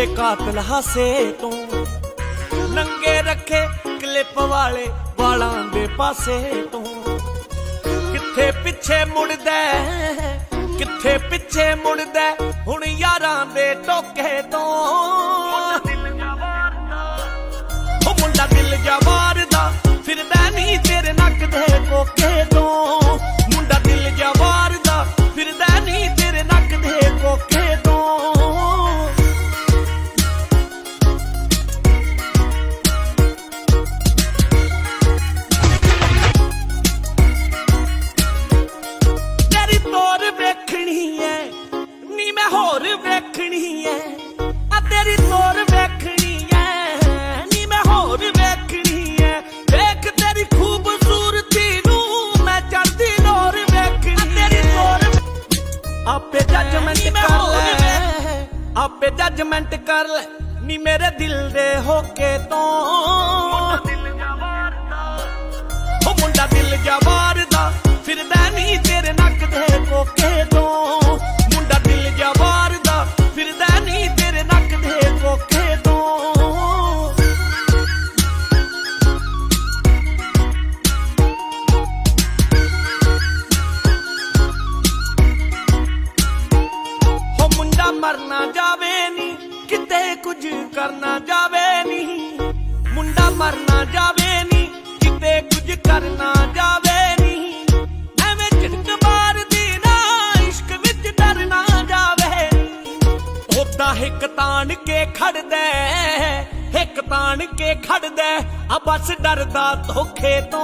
तेरे कातिल हासे तो नंगे रखे क्लिप वाले वालां दे पासे तो किथे पिछे मुड़दा किथे पिछे मुड़दा हुण यारां दे टोके तो मुंडा दिल जा वारदा फिरदा नहीं तेरे नक दे कोके तो मुंडा दिल जा वारदा फिरदा नहीं तेरे नक दे कोके तो तेरी तोर वेखनी है नी मैं होर वेखनी है आ तेरी तोर वेखनी है नी मैं होर वेखनी है देख तेरी खूबसूरती नू मैं चढ़दी नोर वेखनी तेरी तोर आपे जजमेंट कर ले आपे जजमेंट कर ले नी मेरे दिल दे होके तो मुंडा दिल जा वारदा फिरदा नहीं तेरे नक दे कोके तो मुंडा दिल जा वारदा फिरदा नहीं तेरे नक दे कोके तो हो मुंडा मरना जावे नी किते कुछ करना जावे नी मुंडा मरना जावे नी किते कुछ करना जावे नी एवें झिड़क मारदी ना इश्क विच डरना जावे ओदा हिक तान के खड़दा हिक तान के खड़दा आ बस डरदा धोखे तो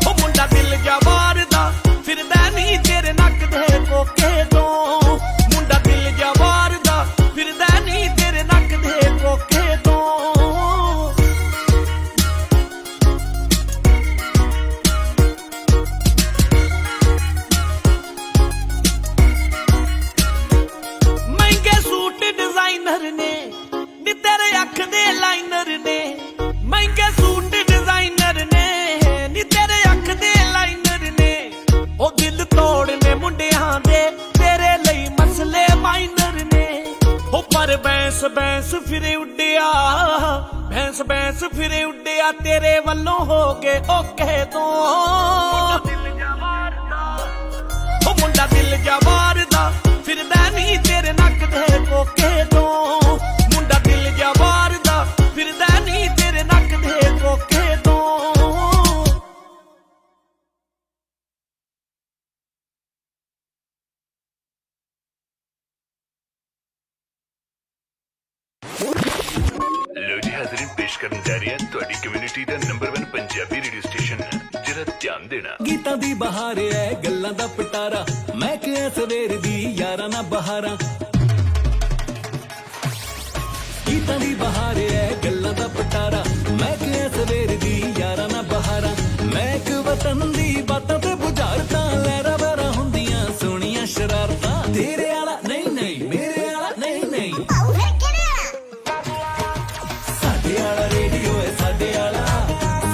ओ मुंडा दिल जा वारदा फिरदा नहीं तेरे नक दे कोके तो मुंडा दिल जा वारदा फिरदा नहीं तेरे नक दे कोके तो महंगे सूट डिजाइनर ने नी तेरे अख दे लाइनर ने महंगे सूट डिजाइनर ने नी तेरे अख दे लाइनर ने ओ दिल तोड़ने मुंडियां दे तेरे लई मसले माइनर ने ओ पर बैंस बैंस फिरे उड्डिया बैंस बैंस फिरे उड्डिया तेरे वल्लों हो गए ओके तो ओ मुंडा दिल जा वारदा फिरदा नहीं तेरे नक दे कोके तो मुंडा दिल जा वारदा फिरदा नहीं तेरे नक दे कोके तो लो जी हाजरीन पेश करन जा रही है ਤੁਹਾਡੀ ਕਮਿਊਨਿਟੀ ਦਾ ਨੰਬਰ 1 ਪੰਜਾਬੀ ਰੇਡੀਓ ਸਟੇਸ਼ਨ ਜਰਾ ਧਿਆਨ ਦੇਣਾ ਗੀਤਾਂ ਦੀ ਬਹਾਰ ਐ ਗੱਲਾਂ ਦਾ ਪਟਾਰਾ ਮੈਂ ਕਿਹਾ ਸਵੇਰ ਦੀ ਯਾਰਾਂ ਨਾ ਬਹਾਰਾਂ ਗੀਤਾਂ ਦੀ ਬਹਾਰ ਐ ਗੱਲਾਂ ਦਾ ਪਟਾਰਾ ਮੈਂ ਕਿਹਾ ਸਵੇਰ ਦੀ ਯਾਰਾਂ ਨਾ ਬਹਾਰਾਂ ਮੈਂ ਇੱਕ ਵਤਨ ਦੀ ਬਾਤਾਂ ਤੇ ਬੁਝਾਰਤਾਂ ਲਹਿਰਾਂ ਵਹਿਰਾਂ ਹੁੰਦੀਆਂ ਸੋਹਣੀਆਂ ਸ਼ਰਾਰਤਾਂ ਤੇਰੇ ਵਾਲਾ ਨਹੀਂ ਨਹੀਂ ਮੇਰੇ ਵਾਲਾ ਨਹੀਂ ਨਹੀਂ ਸਾਡੇ ਵਾਲਾ ਰੇਡੀਓ ਐ ਸਾਡੇ ਵਾਲਾ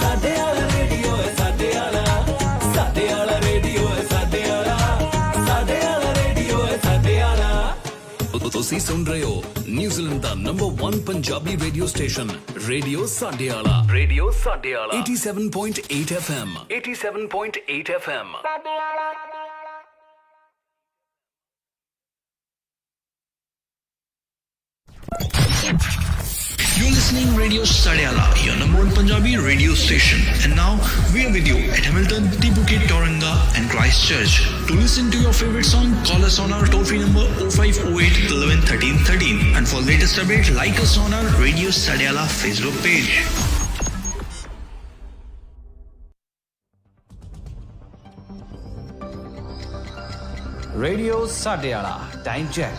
ਸਾਡੇ ਵਾਲਾ ਰੇਡੀਓ ਐ ਸਾਡੇ ਵਾਲਾ ਸਾਡੇ ਵਾਲਾ ਰੇਡੀਓ ਐ ਸਾਡੇ ਵਾਲਾ ਸਾਡੇ ਵਾਲਾ ਰੇਡੀਓ ਐ ਸਾਡੇ ਵਾਲਾ ਤੁਸੀਂ ਸੁਣ ਰਹੇ ਹੋ ਨਿਊਜ਼ੀਲੈਂਡ ਦਾ ਨੰਬਰ 1 ਪੰਜਾਬੀ ਰੇਡੀਓ ਸਟੇਸ਼ਨ ਰੇਡੀਓ ਸਾਡੇ ਵਾਲਾ 87.8 FM 87.8 FM You're listening Radio Sadiala, your number 1 Punjabi radio station. And now we are with you at Hamilton, Tibuke, Tauranga and Christchurch. To listen to your favorite song, call us on our toll-free number 0508 11 13 13. And for latest update, like us on our Radio Sadiala Facebook page. Radio Sadiala, time check.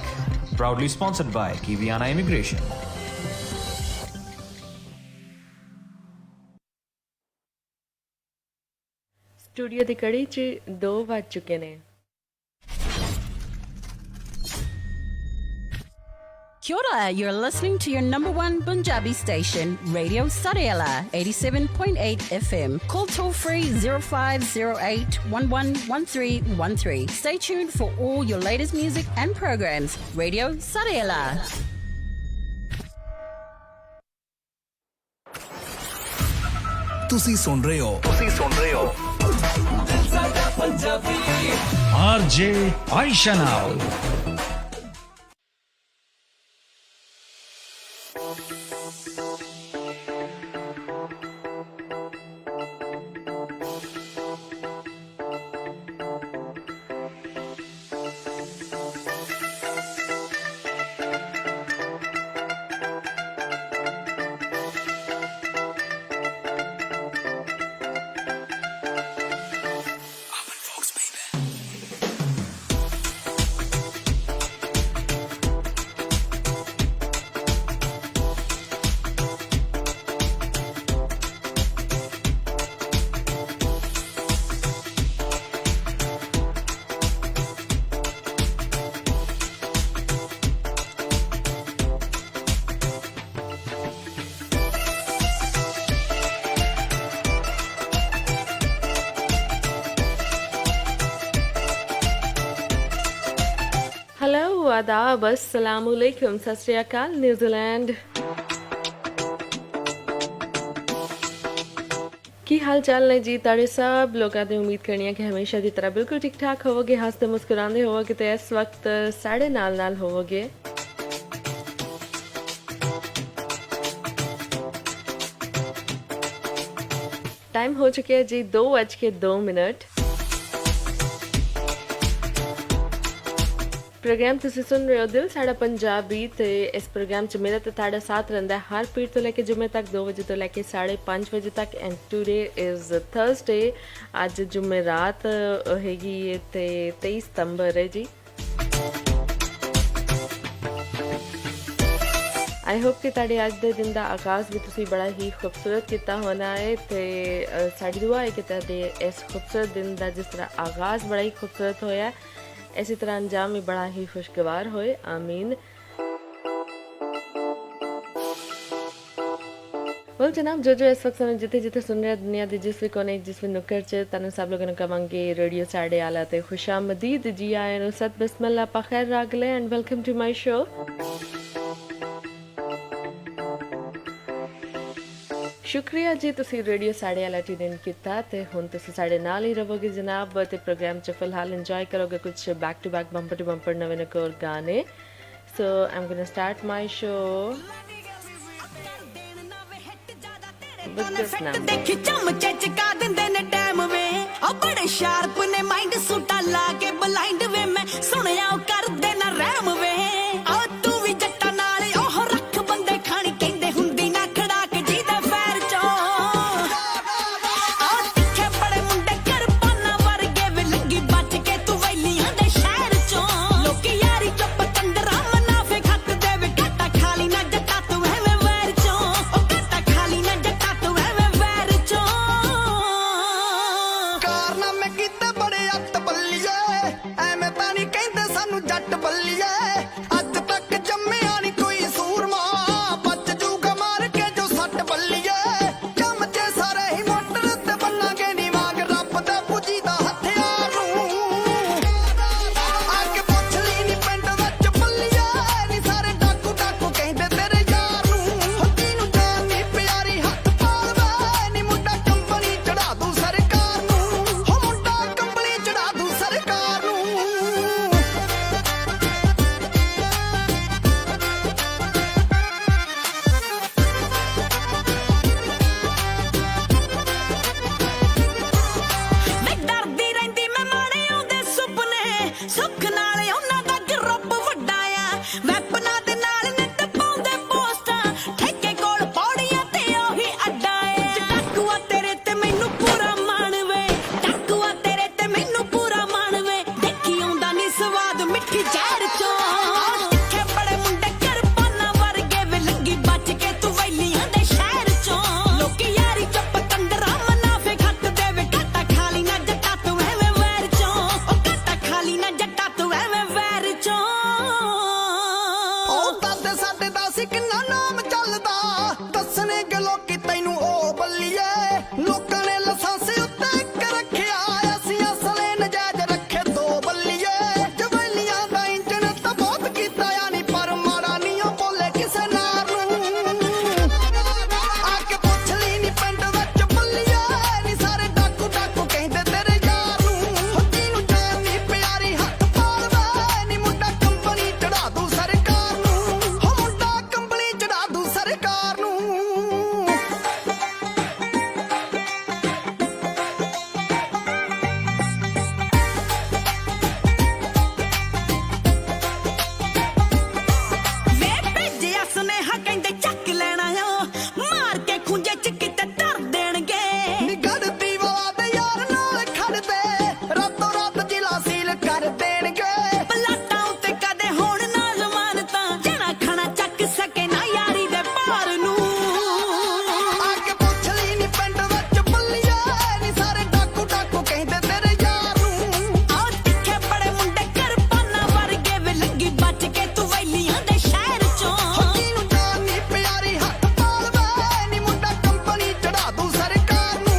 Proudly sponsored by Kiwiana Immigration. Studio ਦੀ ਕੜੀ 'ਚ 2 ਵੱਜ ਚੁੱਕੇ ਨੇ। Kia ora, you're listening to your number one Punjabi station, Radio Sariala, 87.8 FM. Call toll free 0508 111313. Stay tuned for all your latest music and programs. Radio Sariala. ਤੁਸੀਂ ਸੁਣ ਰਹੇ ਹੋ ਸਾਡਾ Punjabi RJ Aisha now. Hello आदाब अस्सलामुअलैकुम सत श्री अकाल न्यूजीलैंड की हाल चाल ने जी ताड़े सब लोगों ने उम्मीद करनी है कि हमेशा की तरह बिल्कुल ठीक ठाक होवोगे हंसते मुस्कुराते होवोगे तो इस वक्त साढ़े नाल होवोगे टाइम हो चुके हैं जी 2:02 प्रोग्राम तुसी सुन रहे हो दिल साड़ा पंजाबी ते इस प्रोग्राम च मेरा ते ताड़ा साथ रहंदा है हर पीर तो लेके जुमे तक 2 बजे तो लेके 5:30 बजे तक एंड टुडे इज थर्सडे आज जुमे रात हैगी ते 23 सितंबर है जी आई होप कि ताड़े अज दे दिन दा आगाज़ भी तुसी बड़ा ही खूबसूरत किता होना है ते साड़ी दुआ है कि ताड़े इस खूबसूरत दिन दा जिस तरह आगाज़ बड़ा ही खूबसूरत होया इसी तरह अंजाम भी बड़ा ही खुशगवार होए आमीन बोल जनाब जो इस वक्त समय जिथे जिथे सुन रहे दुनिया के जिस भी कोने जिस भी नुक्कड़ च तनु सब लोगों कवांगे रेडियो साढ़े आला ते खुशामदीद जी आए नु सत बिस्मिल्लाह पखैर रागले and welcome to my show शुक्रिया जी तुसी रेडियो साढ़े आला ट्यून इन कीता ते हुन तुसी साढ़े नाल ही रहोगे जनाब ते प्रोग्राम च फिलहाल एंजॉय करोगे कुछ back to back bumper to bumper नवे नकोर गाने so I am gonna start my show with this now देखी चमचे चका दिंदे ने टाइम वे ओ बड़े शार्प ने माइंड सूटा ला के ब्लाइंड वे मैं सुनिया कर देना रैम वे ओ तू भी जट्टा नाल ओह रख बंदे खानी कहंदे हुंदी ना खड़ा के जी दे फैर चो ओ तिखे बड़े मुंडे कर पाना वर्गे वे लगी बच के तू वैलियां दे शहर चो लोकी यारी चुप कंदरा मुनाफे खत दे वे घाटा खाली ना जट्टा तू है वैर चो ओ घाटा खाली ना जट्टा तू है वैर चो ਕਾਰਨਾਮੇ ਕੀਤੇ ਬੜੇ ਅੱਤ ਬੱਲੀਏ ਐਵੇਂ ਤਾਂ ਨਹੀਂ ਕਹਿੰਦੇ ਸਾਨੂੰ ਜੱਟ ਬੱਲੀਏ ਅੱਜ ਤੱਕ ਦੱਸ ਕਿੰਨਾ ਨਾਮ ਚੱਲਦਾ ਦੱਸਣੇ ਕਿ ਲੋਕੀ ਤੈਨੂੰ ਉਹ ਬੱਲੀਏ ਲੋਕਾਂ ਨੇ ਲਾਇਸੈਂਸ ਉੱਤੇ ਇੱਕ ਰੱਖਿਆ ਅਸੀਂ ਅਸਲੇ ਨਜਾਇਜ਼ ਰੱਖੇ ਦੋ ਬੱਲੀਏ ਜਵੈਲੀਆਂ ਦਾ ਇੰਜਣ ਤਾਂ ਬਹੁਤ ਕੀਤਾ ਆ ਨਹੀਂ ਪਰ ਮਾੜਾ ਨਹੀਂ ਉਹ ਬੋਲੇ ਕਿਸੇ ਨਾਰ ਨੂੰ ਆ ਕੇ ਪੁੱਛ ਲਈ ਨੀ ਪਿੰਡ ਵਿੱਚ ਬੱਲੀਏ ਨੀ ਸਾਰੇ ਡਾਕੂ ਡਾਕੂ ਕਹਿੰਦੇ ਤੇਰੇ ਯਾਰ ਨੂੰ ਹੱਥੀ ਨੂੰ ਜਾਨ ਨੀ ਪਿਆਰੀ ਹੱਥ ਪਾਲਵੇ ਨੀ ਮੁੰਡਾ ਕੰਪਨੀ ਚੜਾ ਦੂ ਸਰਕਾਰ ਨੂੰ ਹੋ ਮੁੰਡਾ ਕੰਪਨੀ ਚੜਾ ਦੂ ਸਰਕਾਰ ਨੂੰ ਵੇ ਭੇਜਿਆ ਸੁਨੇਹਾ ਕਹਿੰਦੇ ਚੱਕ ਲੈਣਾ ਆ ਮਾਰ ਕੇ ਖੁੰਝੇ ਚ ਕਿਤੇ ਧਰ ਦੇਣਗੇ ਨਿਗੜਦੀ ਵਾਲਾ ਦੇ ਯਾਰ ਨਾਲ ਖੜਦੇ ਰਾਤੋਂ ਰਾਤ ਜ਼ਿਲ੍ਹਾ ਸੀਲ ਕਰ ਦੇਣਗੇ ਪਲਾਟਾਂ ਉੱਤੇ ਕਦੇ ਹੋਣ ਨਾ ਜ਼ਮਾਨਤਾਂ ਜਣਾ ਖਾਣਾ ਚੱਕ ਸਕੇ ਨਾ ਯਾਰੀ ਦੇ ਪਾਰ ਨੂੰ ਆ ਕੇ ਪੁੱਛ ਲਈ ਨੀ ਪਿੰਡ ਵਿੱਚ ਬੱਲੀਏ ਨੀ ਸਾਰੇ ਡਾਕੂ ਡਾਕੂ ਕਹਿੰਦੇ ਤੇਰੇ ਯਾਰ ਨੂੰ ਆਹ ਤਿੱਖੇ ਬੜੇ ਮੁੰਡੇ ਕਿਰਪਾਨਾਂ ਵਰਗੇ ਵੇ ਲੱਗੀ ਬਚ ਕੇ ਤੂੰ ਵੈਲੀਆਂ ਦੇ ਸ਼ਹਿਰ ਚੋਂ ਹੱਥੀ ਨੂੰ ਜਾਨ ਨੀ ਪਿਆਰੀ ਹੱਥ ਪਾਲਵੇ ਨੀ ਮੁੰਡਾ ਕੰਪਨੀ ਚੜਾ ਦੂ ਸਰਕਾਰ ਨੂੰ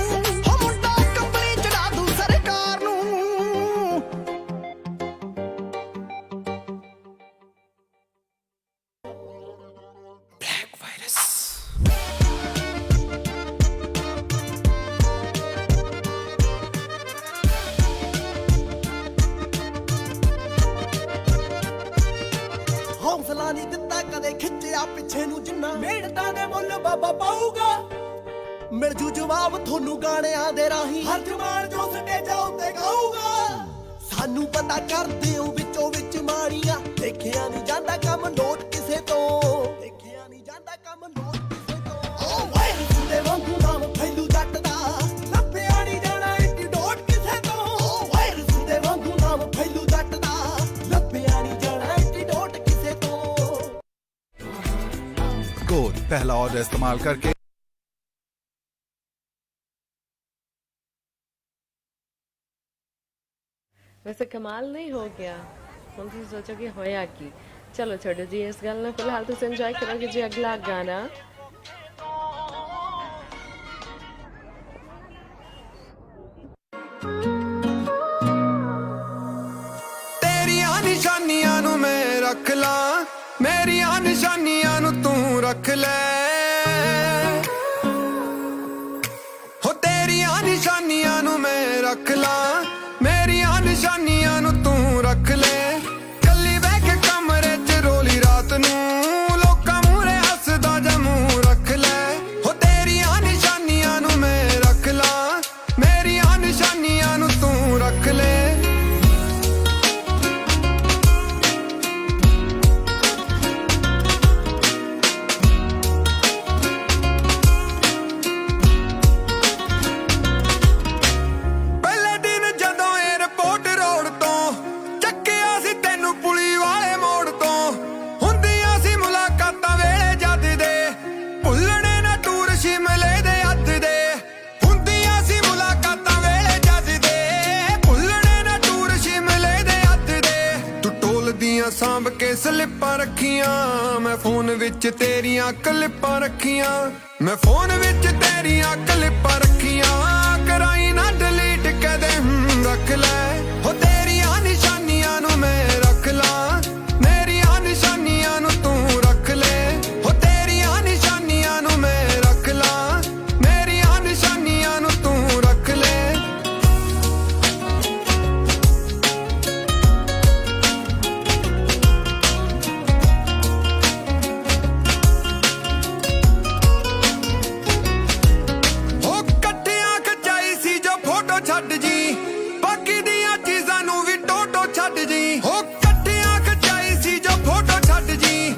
ਹੋ ਮੁੰਡਾ ਕੰਪਨੀ ਚੜਾ ਦੂ ਸਰਕਾਰ ਨੂੰ ਹੌਸਲਾ ਨਹੀਂ ਦਿੱਤਾ ਕਦੇ ਖਿੱਚਿਆ ਪਿੱਛੇ ਨੂੰ ਜਿੰਨਾ ਮਿਹਨਤਾਂ ਦੇ ਮੁੱਲ ਬਾਬਾ ਪਾਊਗਾ ਮਿਲ ਜੂ ਜਵਾਬ ਤੁਹਾਨੂੰ ਗਾਣਿਆਂ ਦੇ ਰਾਹੀਂ ਹਰ ਜਮਾਨ ਜੋ ਸਟੇਜਾਂ ਉੱਤੇ ਗਾਊਗਾ ਸਾਨੂੰ ਪਤਾ ਕਰਦੇ ਹੋ ਵਿੱਚੋਂ ਵਿੱਚ ਮਾੜੀਆਂ ਦੇਖਿਆ ਨਹੀਂ ਜਾਂਦਾ ਕੰਮ ਨੋਟ ਕਿਸੇ ਤੋਂ ਦੇਖਿਆ ਨਹੀਂ ਜਾਂਦਾ ਕੰਮ ਨੋਟ ਕਿਸੇ ਤੋਂ ਓ ਵਾਇਰਸ ਦੇ ਵਾਂਗੂ ਨਾਮ ਫੈਲੂ ਜੱਟ ਦਾ ਲੱਭਿਆ ਨਹੀਂ ਜਾਣਾ ਐਂਟੀਡੋਟ ਕਿਸੇ ਤੋਂ ਓ ਵਾਇਰਸ ਦੇ ਵਾਂਗੂ ਨਾਮ ਫੈਲੂ ਜੱਟ ਦਾ ਲੱਭਿਆ ਨਹੀਂ ਜਾਣਾ ਐਂਟੀਡੋਟ ਕਿਸੇ ਤੋਂ कोड पहला ऑर्डर इस्तेमाल करके ਵੈਸੇ ਕਮਾਲ ਨਹੀਂ ਹੋ ਗਿਆ ਹੁਣ ਤੁਸੀਂ ਸੋਚੋਗੇ ਹੋਇਆ ਕੀ ਚਲੋ ਛੱਡੋ ਜੀ ਇਸ ਗੱਲ ਨੂੰ ਫਿਲਹਾਲ ਤੁਸੀਂ ਇੰਜੋਏ ਕਰੋਗੇ ਜੀ ਅਗਲਾ ਗਾਣਾ ਤੇਰੀਆਂ ਨਿਸ਼ਾਨੀਆਂ ਨੂੰ ਮੈਂ ਰੱਖ ਲਾਂ ਮੇਰੀਆਂ ਨਿਸ਼ਾਨੀਆਂ ਨੂੰ ਤੂੰ ਰੱਖ ਲੈ ਹੋ ਤੇਰੀਆਂ ਨਿਸ਼ਾਨੀਆਂ ਨੂੰ ਮੈਂ ਰੱਖ ਲਾਂ ਮੇਰੀਆਂ ਨਿਸ਼ਾਨੀਆਂ ਨੂੰ ਤੂੰ ਰੱਖ ਲੈ ਕੱਲੀ ਬਹਿ ਕੇ ਕਮਰੇ 'ਚ ਰੋਲੀ ਰਾਤ ਨੂੰ ਲੋਕਾਂ ਮੂਹਰੇ ਹੱਸਦਾ ਜਾਂ ਮੂੰਹ ਰੱਖ ਲੈ ਹੋ ਤੇਰੀਆਂ ਨਿਸ਼ਾਨੀਆਂ ਨੂੰ ਮੈਂ ਰੱਖ ਲਾਂ ਮੇਰੀਆਂ ਨਿਸ਼ਾਨੀਆਂ ਨੂੰ ਤੂੰ ਰੱਖ ਲੈ ਪਹਿਲੇ ਦਿਨ ਜਦੋਂ 에어ਪੋਰਟ ਰੋਡ ਤੋਂ ਚੱਕਿਆ ਸੀ ਤੈਨੂੰ ਪੁਲੀ ਵਾਲੇ ਮੋੜ ਤੋਂ ਹੁੰਦੀਆਂ ਸੀ ਮੁਲਾਕਾਤਾਂ ਵੇਲੇ ਜੱਦ ਦੇ ਭੁੱਲਣੇ ਨਾ ਟੂਰ ਸ਼ਿਮਲੇ ਦੇ ਅੱਧ ਦੇ ਹੁੰਦੀਆਂ ਸੀ ਮੁਲਾਕਾਤਾਂ ਵੇਲੇ ਜੱਦ ਦੇ ਭੁੱਲਣੇ ਨਾ ਟੂਰ ਸ਼ਿਮਲੇ ਦੇ ਅੱਧ ਦੇ ਤੂੰ ਟੋਲਦੀਆਂ ਸਾਂਭ ਕੇ ਸਲਿੱਪਾਂ ਰੱਖੀਆਂ ਮੈਂ ਫੋਨ ਵਿੱਚ ਤੇਰੀਆਂ ਕਲਿੱਪਾਂ ਰੱਖੀਆਂ ਮੈਂ ਫੋਨ ਵਿੱਚ ਤੇਰੀਆਂ ਕਲਿੱਪਾਂ ਰੱਖੀਆਂ ਕਰਾਈ ਨਾ ਡਿਲੀਟ ਕਦੇ ਰੱਖ ਲੈ ਹੋ ਤੇਰੀਆਂ ਨਿਸ਼ਾਨੀਆਂ ਨੂੰ ਮੈਂ ਰੱਖ ਲਾਂ ਮੇਰੀਆਂ ਨਿਸ਼ਾਨੀਆਂ ਨੂੰ ਤੂੰ ਰੱਖ ਲੈ ਹੋ ਤੇਰੀਆਂ ਨਿਸ਼ਾਨੀਆਂ ਨੂੰ ਮੈਂ ਰੱਖ ਲਾਂ ਮੇਰੀਆਂ ਨਿਸ਼ਾਨੀਆਂ ਨੂੰ ਤੂੰ ਰੱਖ ਲੈ ਹੋ ਇਕੱਠਿਆਂ ਖਿਚਾਈ ਸੀ ਜੋ ਫੋਟੋ ਛੱਡ ਜੀ ਬਾਕੀ ਦੀਆਂ ਚੀਜ਼ਾਂ ਨੂੰ ਵੀ ਟੋਟੋ ਛੱਡ ਜੀ ਹੋ ਇਕੱਠਿਆਂ ਖਿਚਾਈ ਸੀ ਜੋ ਫੋਟੋ ਛੱਡ ਜੀ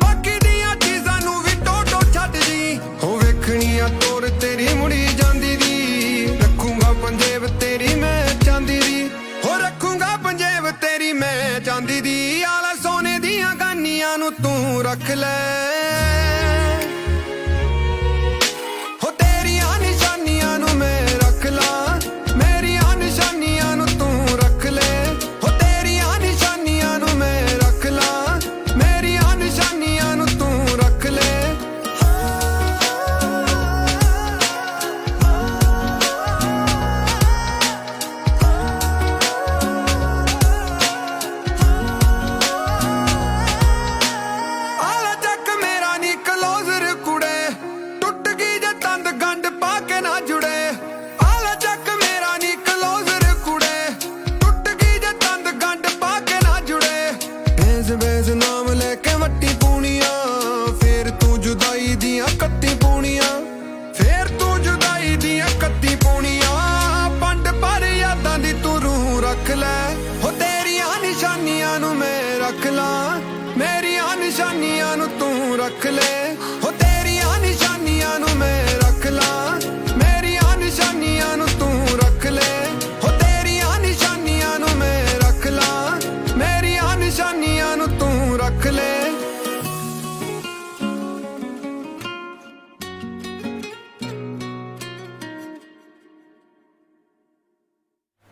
ਬਾਕੀ ਦੀਆਂ ਚੀਜ਼ਾਂ ਨੂੰ ਵੀ ਟੋਟੋ ਛੱਡ ਜੀ ਹੋ ਵੇਖਣੀਆਂ ਤੋਰ ਤੇਰੀ ਮੁੜੀ ਜਾਂਦੀ ਦੀ ਰੱਖੂੰਗਾ ਪੰਜੇਬ ਤੇਰੀ ਮੈਂ ਚਾਂਦੀ ਦੀ ਹੋ ਰੱਖੂੰਗਾ ਪੰਜੇਬ ਤੇਰੀ ਮੈਂ ਚਾਂਦੀ ਦੀ ਆਲਾ ਸੋਨੇ ਦੀਆਂ ਗਾਨੀਆਂ ਨੂੰ ਤੂੰ ਰੱਖ ਲੈ ਹੋ ਤੇਰੀਆਂ ਨਿਸ਼ਾਨੀਆਂ ਨੂੰ ਮੈਂ ਰੱਖ ਲਾਂ ਮੇਰੀਆਂ ਨਿਸ਼ਾਨੀਆਂ ਨੂੰ ਤੂੰ ਰੱਖ ਲੈ ਹੋ ਤੇਰੀਆਂ ਨਿਸ਼ਾਨੀਆਂ ਨੂੰ ਮੈਂ ਰੱਖ ਲਾਂ ਮੇਰੀਆਂ ਨਿਸ਼ਾਨੀਆਂ ਨੂੰ ਤੂੰ ਰੱਖ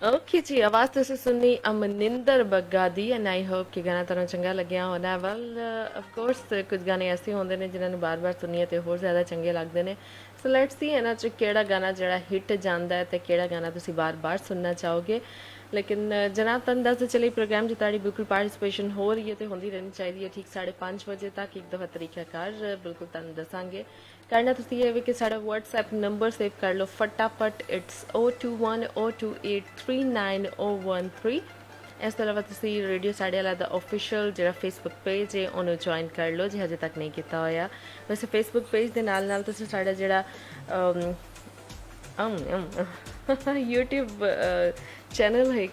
ओके जी, आवाज़ तुसी सुननी अमनिंदर बग्गा दी एंड आई होप कि गाना तुहानू चंगा लग्या होना। वैल ऑफ कोर्स कुछ गाने ऐसे होंदे ने जिन्हां नू बार-बार सुनिए ते होर ज़्यादा चंगे लगदे ने। सो लेट्स सी इन्हां च केड़ा गाना जेह्ड़ा हिट जांदा है ते केड़ा गाना तुसी बार-बार सुनना चाहोगे। लेकिन जनाब तुहानू दसदे चली प्रोग्राम च तुहाडी बिल्कुल पार्टिसिपेशन हो रही है ते होंदी रहनी चाहिदी है ठीक 5:30 बजे तक। एक दफ़ा तरीकाकार बिल्कुल तुहानू दसांगे। करना तुसी ये वे कि साडा WhatsApp नंबर सेव कर लो फटाफट, इट्स 02102839013। इस तो अलावा तुसी रेडियो साढ़े वाला दा ऑफिशियल जो फेसबुक पेज है उन्होंने ज्वाइन कर लो जे हजे तक नहीं किया होया। वैसे फेसबुक पेज के नाल नाल तुसी साडा जेड़ा यूट्यूब चैनल है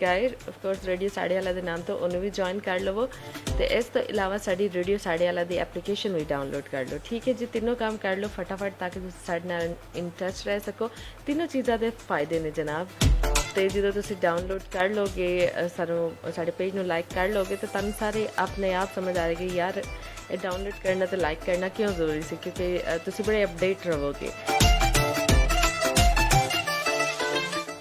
ऑफकोर्स रेडियो साढ़े वाला नाम तो उन्होंने भी ज्वाइन कर लवो। तो इस तो इलावा साड़ी रेडियो साढ़े वाला दी एप्लीकेशन भी डाउनलोड कर लो। ठीक है जी, तीनों काम कर लो फटाफट ताकि तुम साढ़े नाल इन टच रह सको। तीनों चीज़ों के फायदे ने जनाब। तो जो तुम डाउनलोड कर लोगे साढ़े पेज में लाइक कर लोगे तो तुम सारे अपने आप समझ आ रहे यार ये डाउनलोड करना तो लाइक करना क्यों ज़रूरी से, क्योंकि तुम बड़े अपडेट रहोगे।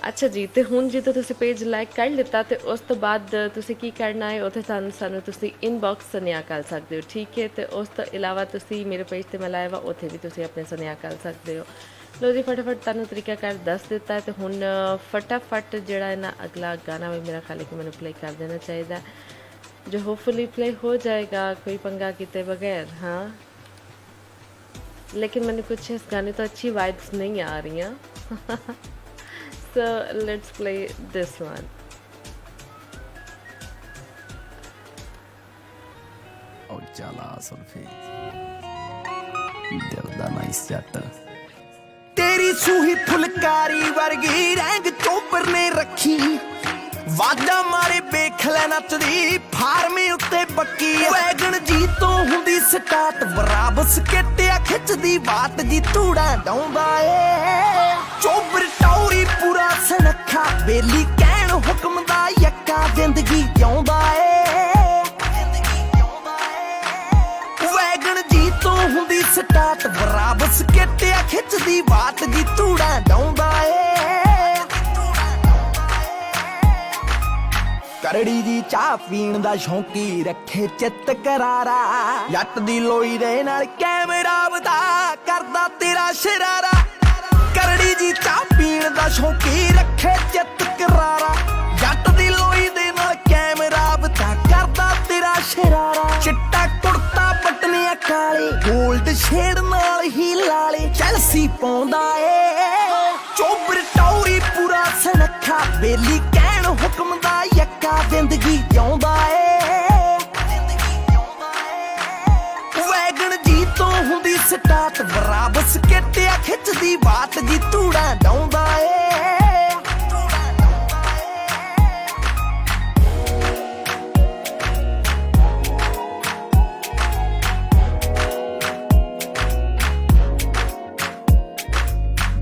अच्छा जी, तो हुण जो तुसी पेज लाइक कर लिता तो उस तो बाद तुसी की करना है उत्थे सानू तुसी इनबॉक्स सुनिया कर सकते हो। ठीक है, तो उस तो इलावा तुसी मेरे पेज ते मैं लाया वा उत्थे भी तुसी अपने सुनिया कर सकते हो। लो जी फटाफट तुहानू तरीका कर दस दिता है। तो हुण फटाफट जिहड़ा है ना अगला गाना भी मेरा ख्याल है कि मैंने प्ले कर देना चाहिए जो होपफुली प्ले हो जाएगा कोई पंगा किते बगैर। हाँ, लेकिन मैंने कुछ इस गाने तो अच्छी वाइब्स नहीं आ रही हैं। So let's play this one. ओ चला सुल्फी दिल दा नाइस जट तेरी सूही फुलकारी वर्गी रंग चोपर ने रखी वादा मारे बेख ले नचदी फार्मे उत्ते पक्की वैगन जी तो हुंदी स्टार्ट बराबस केटिया खिचदी बात जी तूड़ा डाउंदा ए चोबर टौरी पूरा सनखा बेली कहण हुक्म दा यक्का जिंदगी जिउंदा ए वैगन जी तो हुंदी स्टार्ट बराबस केटिया खिचदी बात जी तूड़ा डाउंदा ए करड़ी जी चाह पीण दा शौकी रखे चित करारा जट दी लोई दे नाल कैमरा वदा करदा तेरा शरारा करड़ी जी चाह पीण दा शौकी रखे चित करारा जट दी लोई दे नाल कैमरा वदा करदा तेरा शरारा चिट्टा कुर्ता पटनिया काले गोल्ड शेड नाल ही लाले चैल्सी पाउंदा ए चोबर टौरी पूरा सनखा बेली कहण हुक्म दा यक्का जिंदगी जिउंदा ए वैगन जी तो हुंदी स्टार्ट बराबस केटिया खिचदी बात जी तूड़ा डाउंदा ए